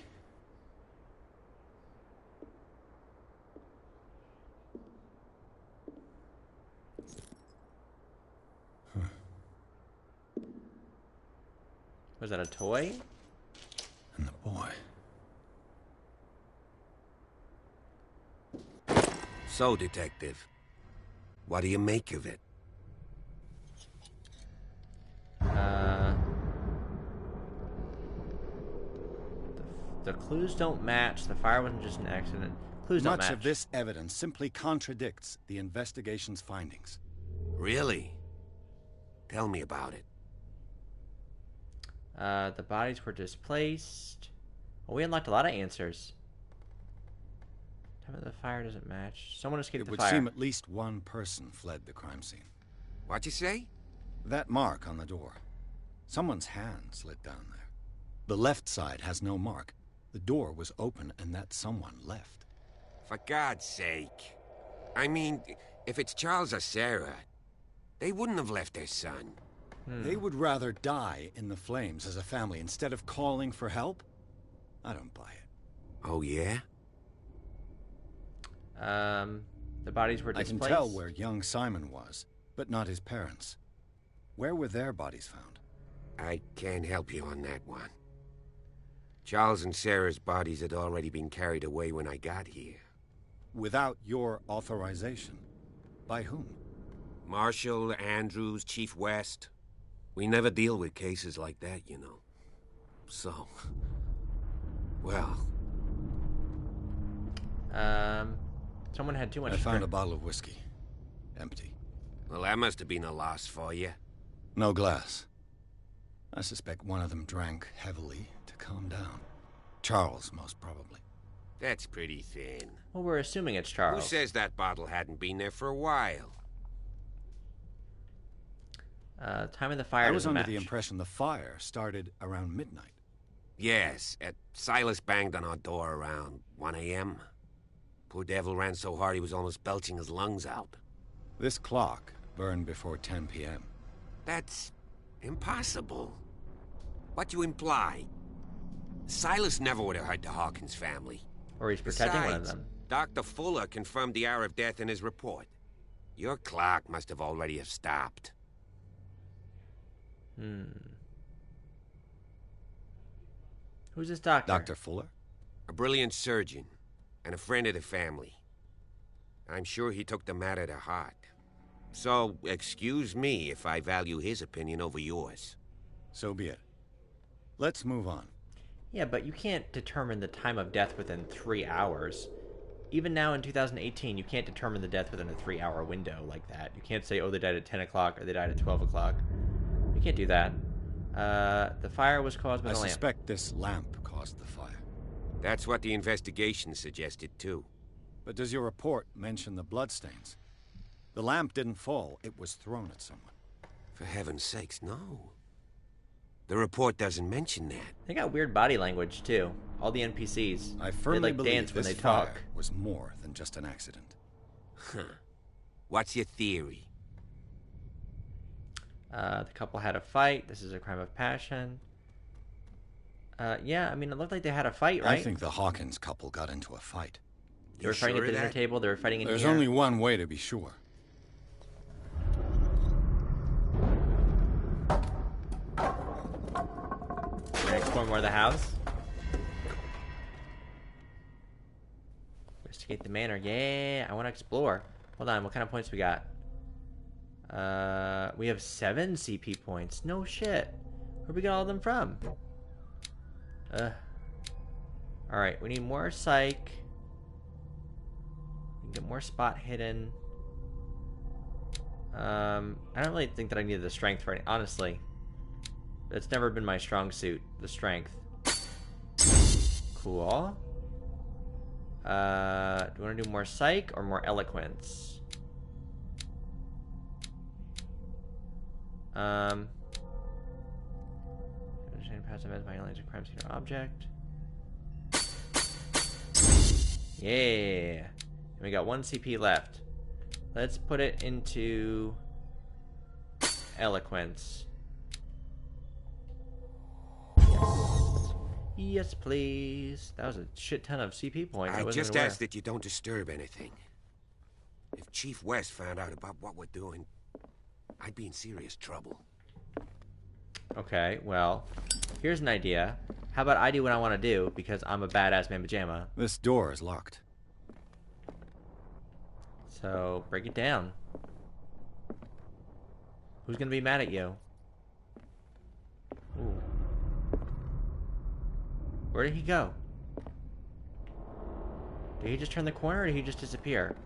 Was that a toy? And the boy. So, Detective, what do you make of it? The clues don't match. The fire wasn't just an accident. Clues don't match. Much of this evidence simply contradicts the investigation's findings. Really? Tell me about it. The bodies were displaced. Well, we unlocked a lot of answers. Time of the fire doesn't match. Someone escaped the fire. It would seem at least one person fled the crime scene. What'd you say? That mark on the door. Someone's hand slid down there. The left side has no mark. The door was open and that someone left. For God's sake. I mean, if it's Charles or Sarah, they wouldn't have left their son. They would rather die in the flames as a family instead of calling for help? I don't buy it. Oh, yeah? The bodies were displaced. I can tell where young Simon was, but not his parents. Where were their bodies found? I can't help you on that one. Charles and Sarah's bodies had already been carried away when I got here. Without your authorization? By whom? Marshall, Andrews, Chief West. We never deal with cases like that, you know. So... well... Someone had too much... I found a bottle of whiskey. Empty. Well, that must have been a loss for you. No glass. I suspect one of them drank heavily to calm down. Charles, most probably. That's pretty thin. Well, we're assuming it's Charles. Who says that bottle hadn't been there for a while? Time of the fire I was under the impression the fire started around midnight. Yes, Silas banged on our door around 1 a.m. Poor devil ran so hard he was almost belching his lungs out. This clock burned before 10 p.m. That's impossible. What you imply? Silas never would have hurt the Hawkins family. Or he's protecting one of them. Dr. Fuller confirmed the hour of death in his report. Your clock must have already have stopped. Who's this doctor? Dr. Fuller? A brilliant surgeon, and a friend of the family. I'm sure he took the matter to heart. So, excuse me if I value his opinion over yours. So be it. Let's move on. Yeah, but you can't determine the time of death within 3 hours. Even now in 2018, you can't determine the death within a 3-hour window like that. You can't say, oh, they died at 10 o'clock or they died at 12 o'clock. You can't do that. The fire was caused by the lamp. I suspect this lamp caused the fire. That's what the investigation suggested, too. But does your report mention the bloodstains? The lamp didn't fall, it was thrown at someone. For heaven's sakes, no. The report doesn't mention that. They got weird body language, too. All the NPCs. I firmly believe dance when this they fire talk. was more than just an accident. Huh. What's your theory? The couple had a fight. This is a crime of passion. Yeah, I mean, it looked like they had a fight, right? I think the Hawkins couple got into a fight. They were fighting at the dinner table. They were fighting in here. There's only one way to be sure. We're gonna explore more of the house. Investigate the manor. Yeah, I want to explore. Hold on, what kind of points we got? We have 7 CP points. No shit. Where'd we get all of them from? Alright, we need more psych. We can get more spot hidden. I don't really think that I need the strength for it, honestly. It's never been my strong suit, the strength. Cool. Do you want to do more psych or more eloquence? Passive as violence and crime scene or object. Yeah. And we got 1 CP left. Let's put it into eloquence. Yes, please. That was a shit ton of CP points. I just ask that you don't disturb anything. If Chief West found out about what we're doing, I'd be in serious trouble. Okay, well, here's an idea. How about I do what I want to do, because I'm a badass man pajama. This door is locked. So, break it down. Who's gonna be mad at you? Ooh. Where did he go? Did he just turn the corner, or did he just disappear?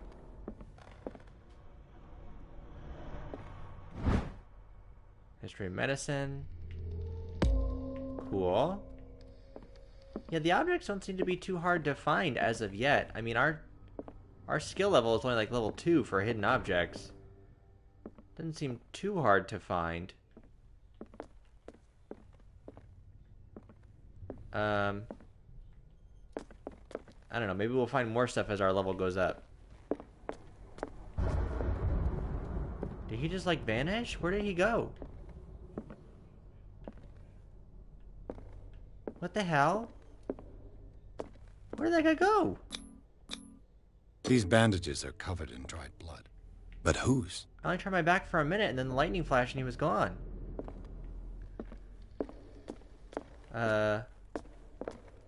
History of medicine. Cool. Yeah, the objects don't seem to be too hard to find as of yet. I mean, our skill level is only like level 2 for hidden objects. Doesn't seem too hard to find. I don't know, maybe we'll find more stuff as our level goes up. Did he just, like, vanish? Where did he go? What the hell? Where did that guy go? These bandages are covered in dried blood. But whose? I only turned my back for a minute, and then the lightning flashed and he was gone. I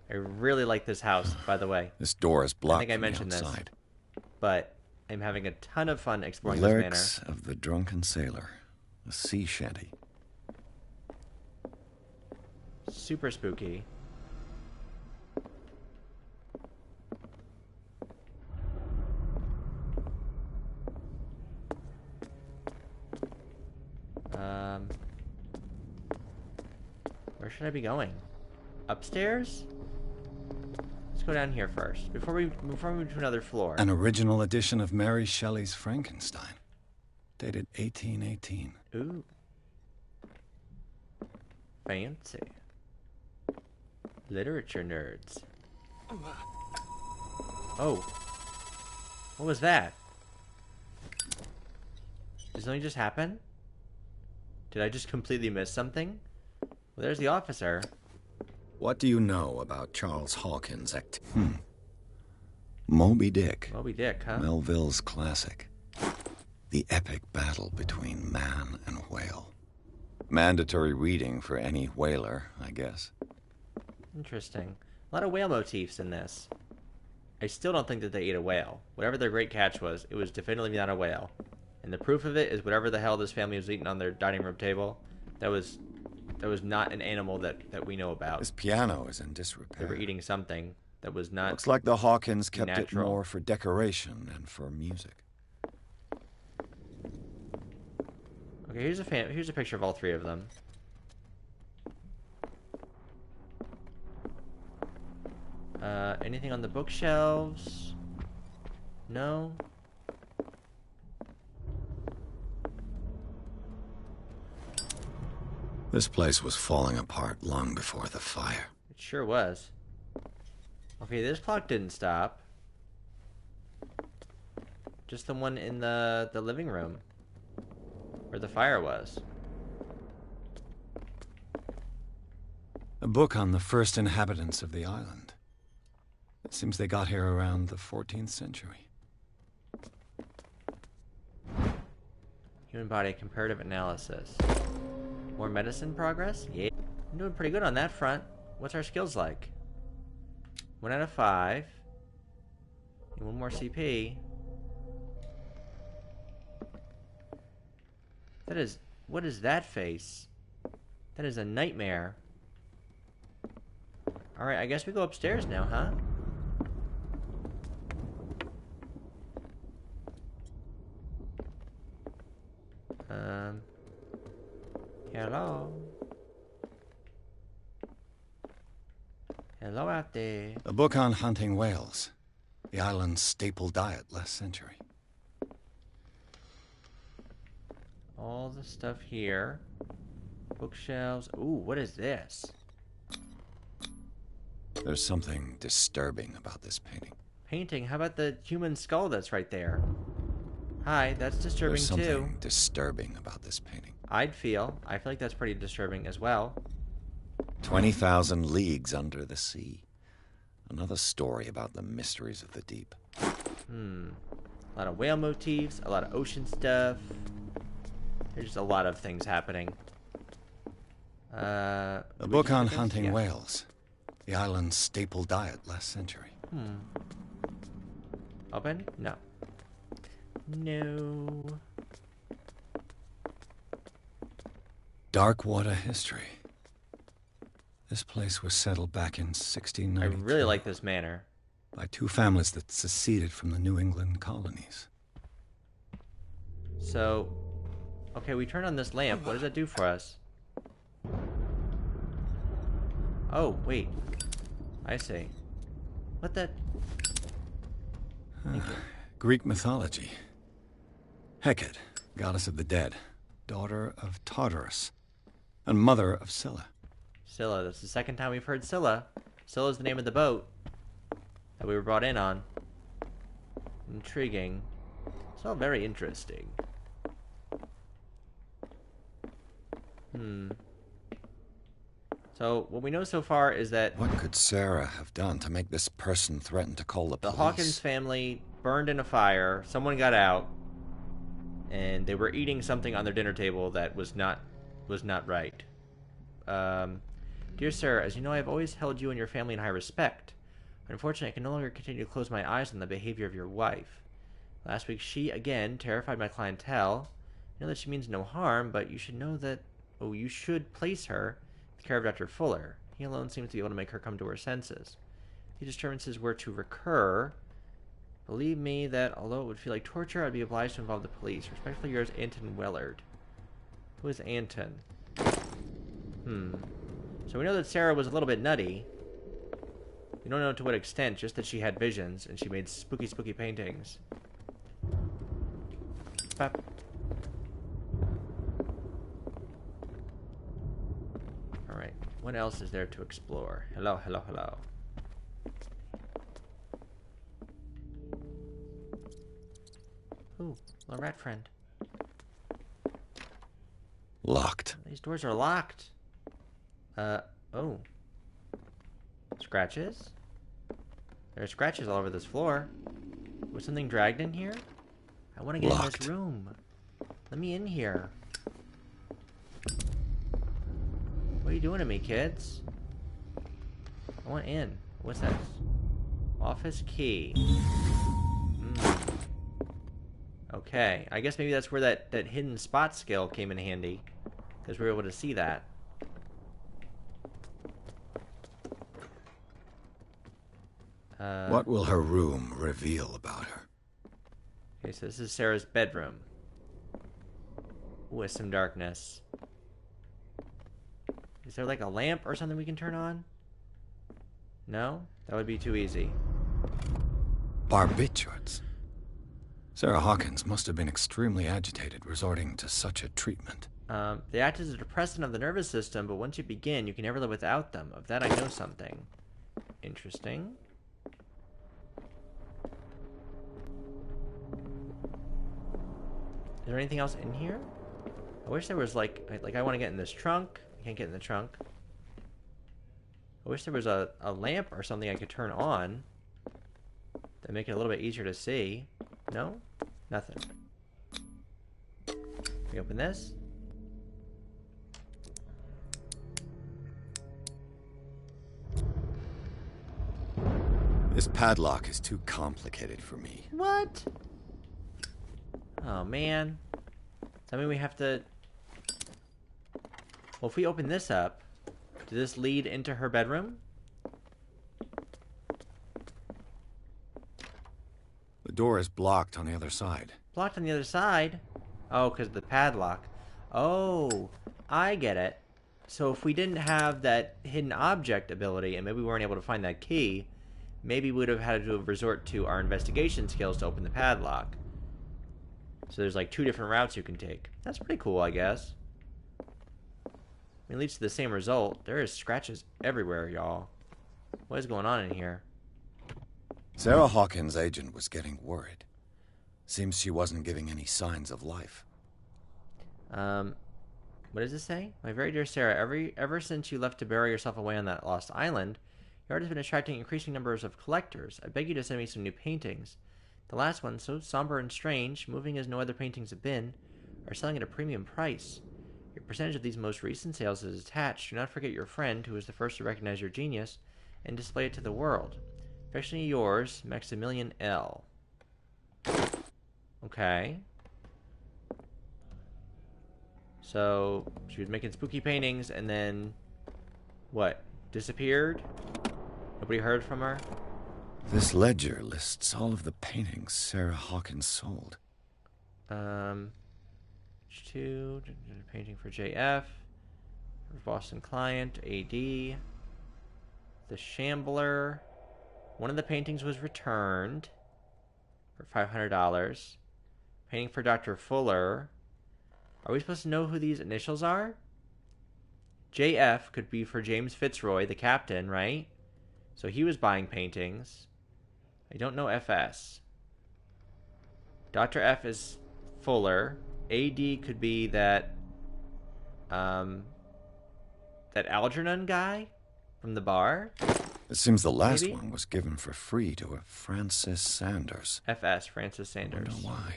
really like this house, by the way. This door is blocked. I think I mentioned this, but I'm having a ton of fun exploring Lyrics this manor. of the Drunken Sailor, a sea shanty. Super spooky. Where should I be going? Upstairs? Let's go down here first, before we move to another floor. An original edition of Mary Shelley's Frankenstein, dated 1818. Ooh. Fancy. Literature nerds. Oh. What was that? Did something just happen? Did I just completely miss something? Well, there's the officer. What do you know about Charles Hawkins' act? Moby Dick. Moby Dick, huh? Melville's classic. The epic battle between man and whale. Mandatory reading for any whaler, I guess. Interesting. A lot of whale motifs in this. I still don't think that they ate a whale. Whatever their great catch was, it was definitively not a whale. And the proof of it is whatever the hell this family was eating on their dining room table, that was not an animal that we know about. This piano is in disrepair. They were eating something that was not Looks like the Hawkins kept natural. it more for decoration than for music. Okay, here's a picture of all three of them. Anything on the bookshelves? No? This place was falling apart long before the fire. It sure was. Okay, this clock didn't stop. Just the one in the living room. Where the fire was. A book on the first inhabitants of the island. It seems they got here around the 14th century. Human body comparative analysis. More medicine progress? Yeah. I'm doing pretty good on that front. What's our skills like? 1 out of 5. And 1 more CP. What is that face? That is a nightmare. Alright, I guess we go upstairs now, huh? Hello? Hello out there. A book on hunting whales. The island's staple diet last century. All the stuff here. Bookshelves. Ooh, what is this? There's something disturbing about this painting. Painting? How about the human skull that's right there? Hi, that's disturbing There's something too. disturbing about this painting. I feel like that's pretty disturbing as well. 20,000 leagues under the sea. Another story about the mysteries of the deep. A lot of whale motifs, a lot of ocean stuff. There's just a lot of things happening. A book on hunting whales. The island's staple diet last century. Open? No. No. Dark water history. This place was settled back in 1692. I really like this manor. By two families that seceded from the New England colonies. So, okay, we turn on this lamp. What does that do for us? Oh, wait. I see. What the... Greek mythology. Hecate, goddess of the dead, daughter of Tartarus, and mother of Scylla. Scylla. That's the second time we've heard Scylla. Scylla's the name of the boat that we were brought in on. Intriguing. It's all very interesting. So, what we know so far is that... What could Sarah have done to make this person threaten to call the police? The Hawkins family burned in a fire, someone got out, and they were eating something on their dinner table that was not right. Dear sir, as you know, I have always held you and your family in high respect. Unfortunately, I can no longer continue to close my eyes on the behavior of your wife. Last week, she, again, terrified my clientele. I know that she means no harm, but you should know that... Oh, you should place her in the care of Dr. Fuller. He alone seems to be able to make her come to her senses. If these disturbances were to recur, believe me that, although it would feel like torture, I'd be obliged to involve the police. Respectfully yours, Anton Willard. Who is Anton? So we know that Sarah was a little bit nutty. We don't know to what extent, just that she had visions, and she made spooky, spooky paintings. Bop. Alright, what else is there to explore? Hello, hello, hello. Ooh, a rat friend. Locked. These doors are locked. Oh. Scratches? There are scratches all over this floor. Was something dragged in here? I want to get in this room. Let me in here. What are you doing to me, kids? I want in. What's that? Office key. Okay. I guess maybe that's where that hidden spot skill came in handy. Because we were able to see that. What will her room reveal about her? Okay, so this is Sarah's bedroom. With some darkness. Is there like a lamp or something we can turn on? No? That would be too easy. Barbiturates. Sarah Hawkins must have been extremely agitated resorting to such a treatment. They act as a depressant of the nervous system, but once you begin, you can never live without them. Of that I know something. Interesting. Is there anything else in here? I wish there was like I want to get in this trunk. I can't get in the trunk. I wish there was a lamp or something I could turn on that make it a little bit easier to see. No? Nothing. We open this. This padlock is too complicated for me. What? Oh, man. Does that mean we have to... Well, if we open this up, does this lead into her bedroom? The door is blocked on the other side. Blocked on the other side? Oh, because of the padlock. Oh, I get it. So if we didn't have that hidden object ability, and maybe we weren't able to find that key, maybe we would have had to resort to our investigation skills to open the padlock. So there's like 2 different routes you can take. That's pretty cool, I guess. It leads to the same result. There is scratches everywhere, y'all. What is going on in here? Sarah Hawkins' agent was getting worried. Seems she wasn't giving any signs of life. What does it say? My very dear Sarah, ever since you left to bury yourself away on that lost island, your art has been attracting increasing numbers of collectors. I beg you to send me some new paintings. The last one, so somber and strange, moving as no other paintings have been, are selling at a premium price. Your percentage of these most recent sales is attached. Do not forget your friend, who was the first to recognize your genius, and display it to the world. Affectionately yours, Maximilian L. Okay. So, she was making spooky paintings, and then... what? Disappeared? Nobody heard from her? This ledger lists all of the paintings Sarah Hawkins sold. 2, painting for JF, Boston Client, AD, The Shambler. One of the paintings was returned for $500. Painting for Dr. Fuller. Are we supposed to know who these initials are? JF could be for James Fitzroy, the captain, right? So he was buying paintings. I don't know FS. Dr. F is Fuller. AD could be that Algernon guy from the bar. It seems the last Maybe? one was given for free to a Francis Sanders. FS, Francis Sanders. I wonder why.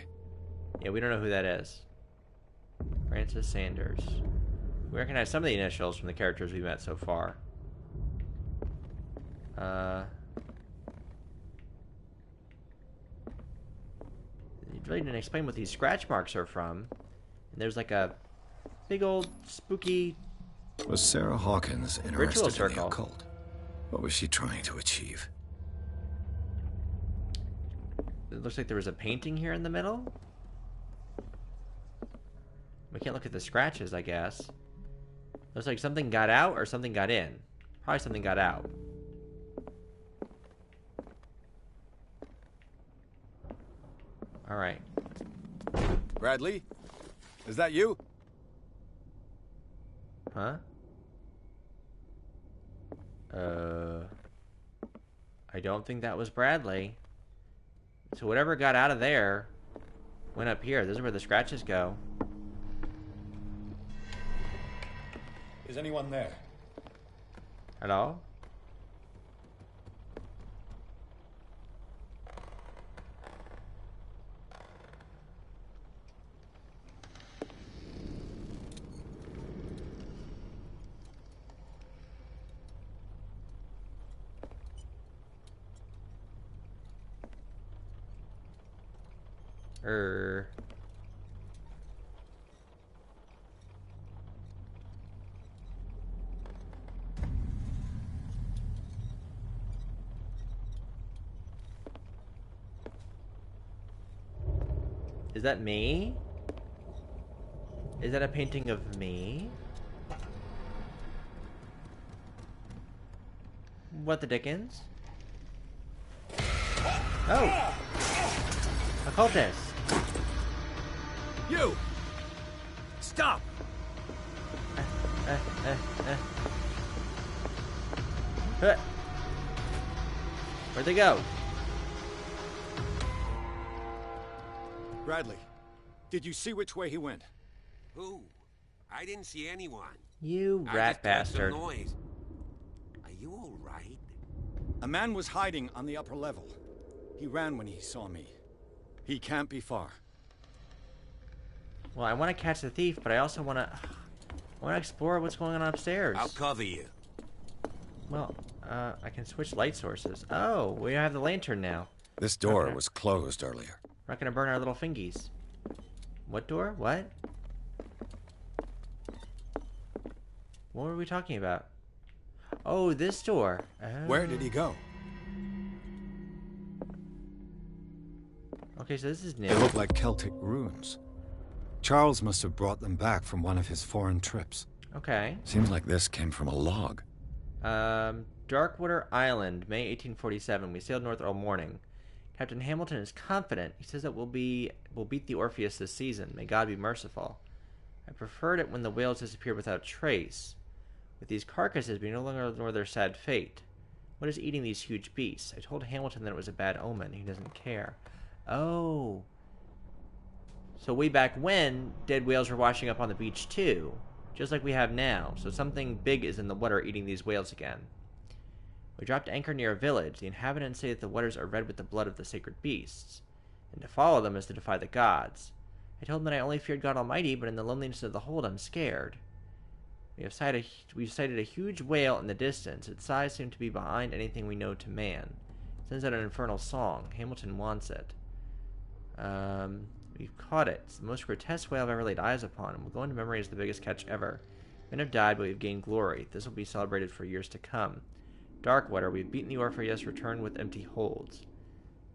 Yeah, we don't know who that is. Francis Sanders. We recognize some of the initials from the characters we've met so far. You really didn't explain what these scratch marks are from. And there's like a big old spooky... Was Sarah Hawkins ritual interested in circle. the occult? What was she trying to achieve? It looks like there was a painting here in the middle. We can't look at the scratches, I guess. Looks like something got out or something got in. Probably something got out. Alright. Bradley? Is that you? Huh? I don't think that was Bradley. So whatever got out of there went up here. This is where the scratches go. Is anyone there? Hello? Is that me? Is that a painting of me? What the dickens? Oh! Occultist! You! Stop! Where'd they go? Bradley, did you see which way he went? Who? I didn't see anyone. You rat bastard. Some noise. Are you all right? A man was hiding on the upper level. He ran when he saw me. He can't be far. Well, I want to catch the thief, but I also want to explore what's going on upstairs. I'll cover you. Well, I can switch light sources. Oh, we have the lantern now. This door was closed earlier. We're not gonna burn our little fingies. What door? What? What were we talking about? Oh, this door. Where did he go? Okay, so this is new. They look like Celtic runes. Charles must have brought them back from one of his foreign trips. Okay. Seems like this came from a log. Darkwater Island, May 1847. We sailed north all morning. Captain Hamilton is confident. He says that we'll beat the Orpheus this season. May God be merciful. I preferred it when the whales disappeared without trace. With these carcasses, we no longer know their sad fate. What is eating these huge beasts? I told Hamilton that it was a bad omen. He doesn't care. Oh. So way back when, dead whales were washing up on the beach too. Just like we have now. So something big is in the water eating these whales again. We dropped anchor near a village. The inhabitants say that the waters are red with the blood of the sacred beasts, and to follow them is to defy the gods. I told them that I only feared God Almighty, but in the loneliness of the hold, I'm scared. We've sighted a huge whale in the distance. Its size seemed to be behind anything we know to man. It sends out an infernal song. Hamilton wants it. We've caught it. It's the most grotesque whale I've ever laid eyes upon, and will go into memory as the biggest catch ever. Men have died, but we've gained glory. This will be celebrated for years to come. Darkwater, we've beaten the Orpheus, returned with empty holds.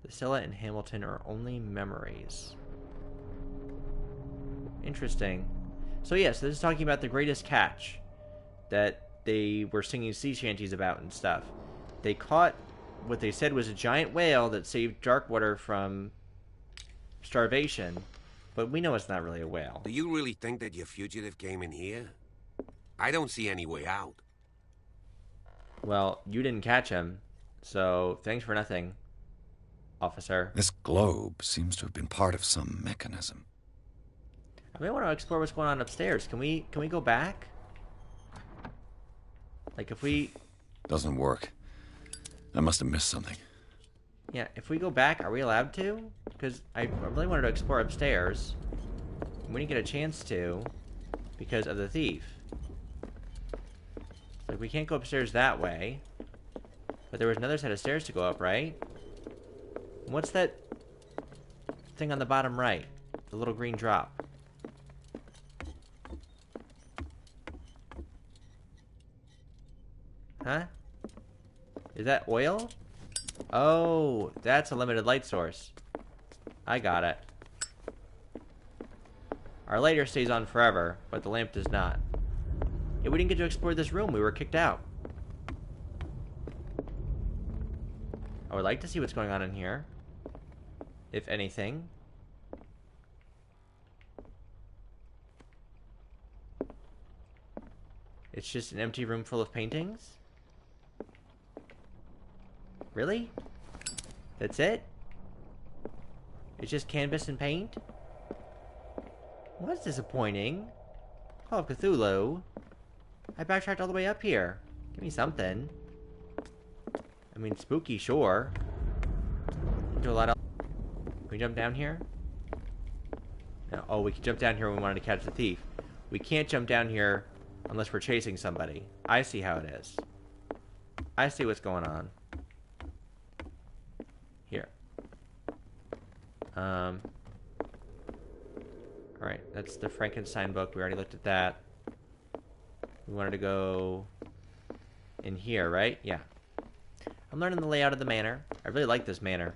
The Scylla and Hamilton are only memories. Interesting. So yes, this is talking about the greatest catch that they were singing sea shanties about and stuff. They caught what they said was a giant whale that saved Darkwater from starvation, but we know it's not really a whale. Do you really think that your fugitive came in here? I don't see any way out. Well, you didn't catch him, so thanks for nothing, officer. This globe seems to have been part of some mechanism. I may want to explore what's going on upstairs. Can we go back? Like if we... Doesn't work. I must have missed something. Yeah, if we go back, are we allowed to? Because I really wanted to explore upstairs. We didn't get a chance to because of the thief. Like, we can't go upstairs that way. But there was another set of stairs to go up, right? What's that thing on the bottom right? The little green drop. Huh? Is that oil? Oh, that's a limited light source. I got it. Our lighter stays on forever, but the lamp does not. Yeah, we didn't get to explore this room. We were kicked out. I would like to see what's going on in here. If anything. It's just an empty room full of paintings? Really? That's it? It's just canvas and paint? Well, that's disappointing. Call of Cthulhu. I backtracked all the way up here. Give me something. I mean, spooky, sure. Do a lot of... Can we jump down here? No. Oh, we can jump down here when we wanted to catch the thief. We can't jump down here unless we're chasing somebody. I see how it is. I see what's going on. Here. Alright, that's the Frankenstein book. We already looked at that. We wanted to go in here, right? Yeah. I'm learning the layout of the manor. I really like this manor.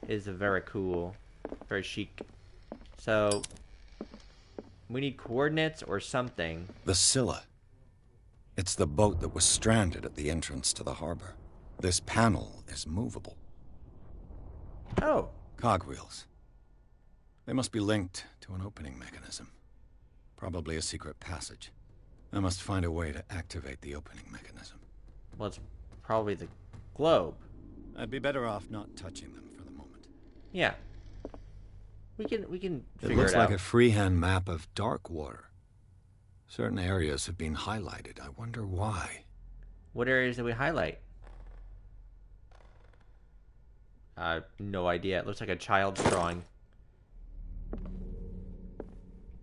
It is very cool. Very chic. So, we need coordinates or something. The Scylla. It's the boat that was stranded at the entrance to the harbor. This panel is movable. Oh. Cogwheels. They must be linked to an opening mechanism. Probably a secret passage. I must find a way to activate the opening mechanism. Well, it's probably the globe. I'd be better off not touching them for the moment. Yeah. We can figure it out. It looks like a freehand map of Darkwater. Certain areas have been highlighted. I wonder why. What areas did we highlight? No idea. It looks like a child's drawing.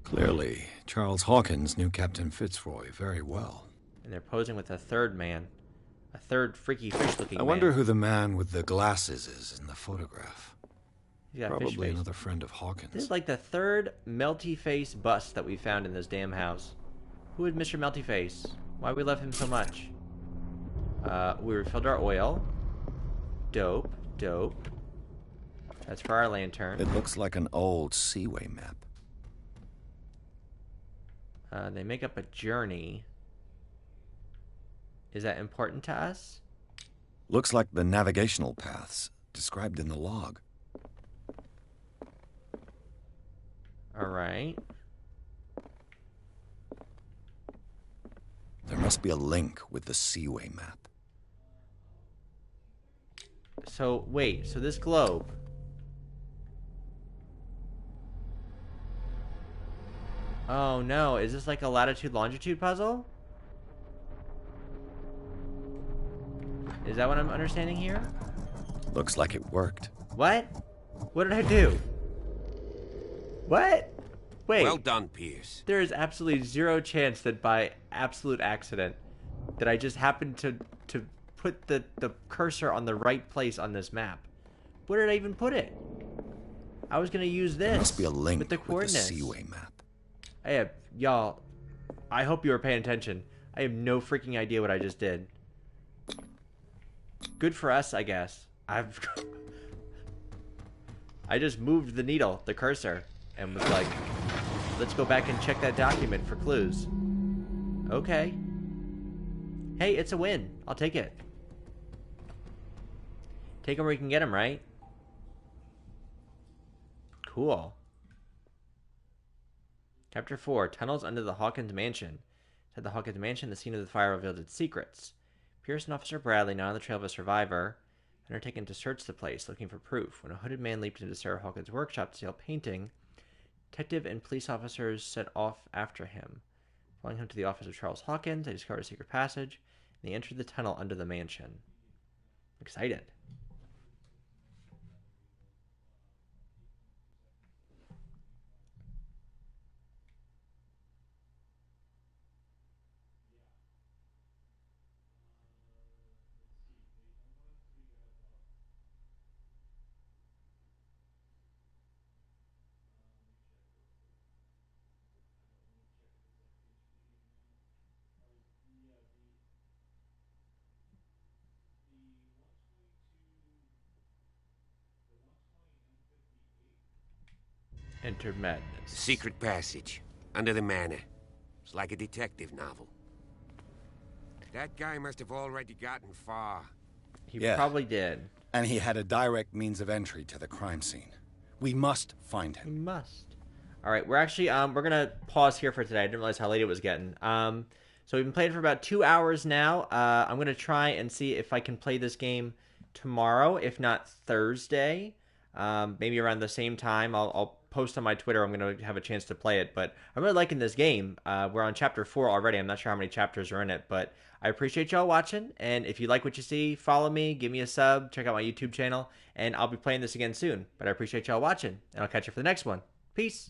Clearly, Charles Hawkins knew Captain Fitzroy very well. And they're posing with a third man. A third freaky fish-looking man. I wonder who the man with the glasses is in the photograph. He's got Probably fish face. another friend of Hawkins. This is like the third melty face bust that we found in this damn house. Who is Mr. Melty Face? Why we love him so much? We refilled our oil. Dope, dope. That's for our lantern. It looks like an old seaway map. They make up a journey. Is that important to us? Looks like the navigational paths described in the log. All right. There must be a link with the seaway map. So, wait. So this globe... Oh no, is this like a latitude-longitude puzzle? Is that what I'm understanding here? Looks like it worked. What? What did I do? What? Wait. Well done, Pierce. There is absolutely zero chance that by absolute accident that I just happened to put the cursor on the right place on this map. Where did I even put it? I was going to use this. There must be a link with the coordinates. Seaway map. Y'all, I hope you were paying attention. I have no freaking idea what I just did. Good for us, I guess. I just moved the needle, the cursor, and was like, let's go back and check that document for clues. Okay. Hey, it's a win. I'll take it. Take them where you can get them, right? Cool. Chapter 4, Tunnels Under the Hawkins Mansion. At the Hawkins Mansion, the scene of the fire revealed its secrets. Pierce and Officer Bradley, now on the trail of a survivor, undertaken to search the place, looking for proof. When a hooded man leaped into Sarah Hawkins' workshop to steal painting, detective and police officers set off after him. Following him to the office of Charles Hawkins, they discovered a secret passage, and they entered the tunnel under the mansion. I'm excited. Enter madness. Secret passage. Under the manor. It's like a detective novel. That guy must have already gotten far. He probably did. And he had a direct means of entry to the crime scene. We must find him. We must. All right, we're actually we're gonna pause here for today. I didn't realize how late it was getting. So we've been playing for about 2 hours now. I'm gonna try and see if I can play this game tomorrow, if not Thursday. Maybe around the same time. I'll post on my Twitter. I'm going to have a chance to play it, but I'm really liking this game. We're on chapter 4 already. I'm not sure how many chapters are in it, but I appreciate y'all watching. And if you like what you see, follow me, give me a sub, check out my YouTube channel, and I'll be playing this again soon. But I appreciate y'all watching, and I'll catch you for the next one. Peace.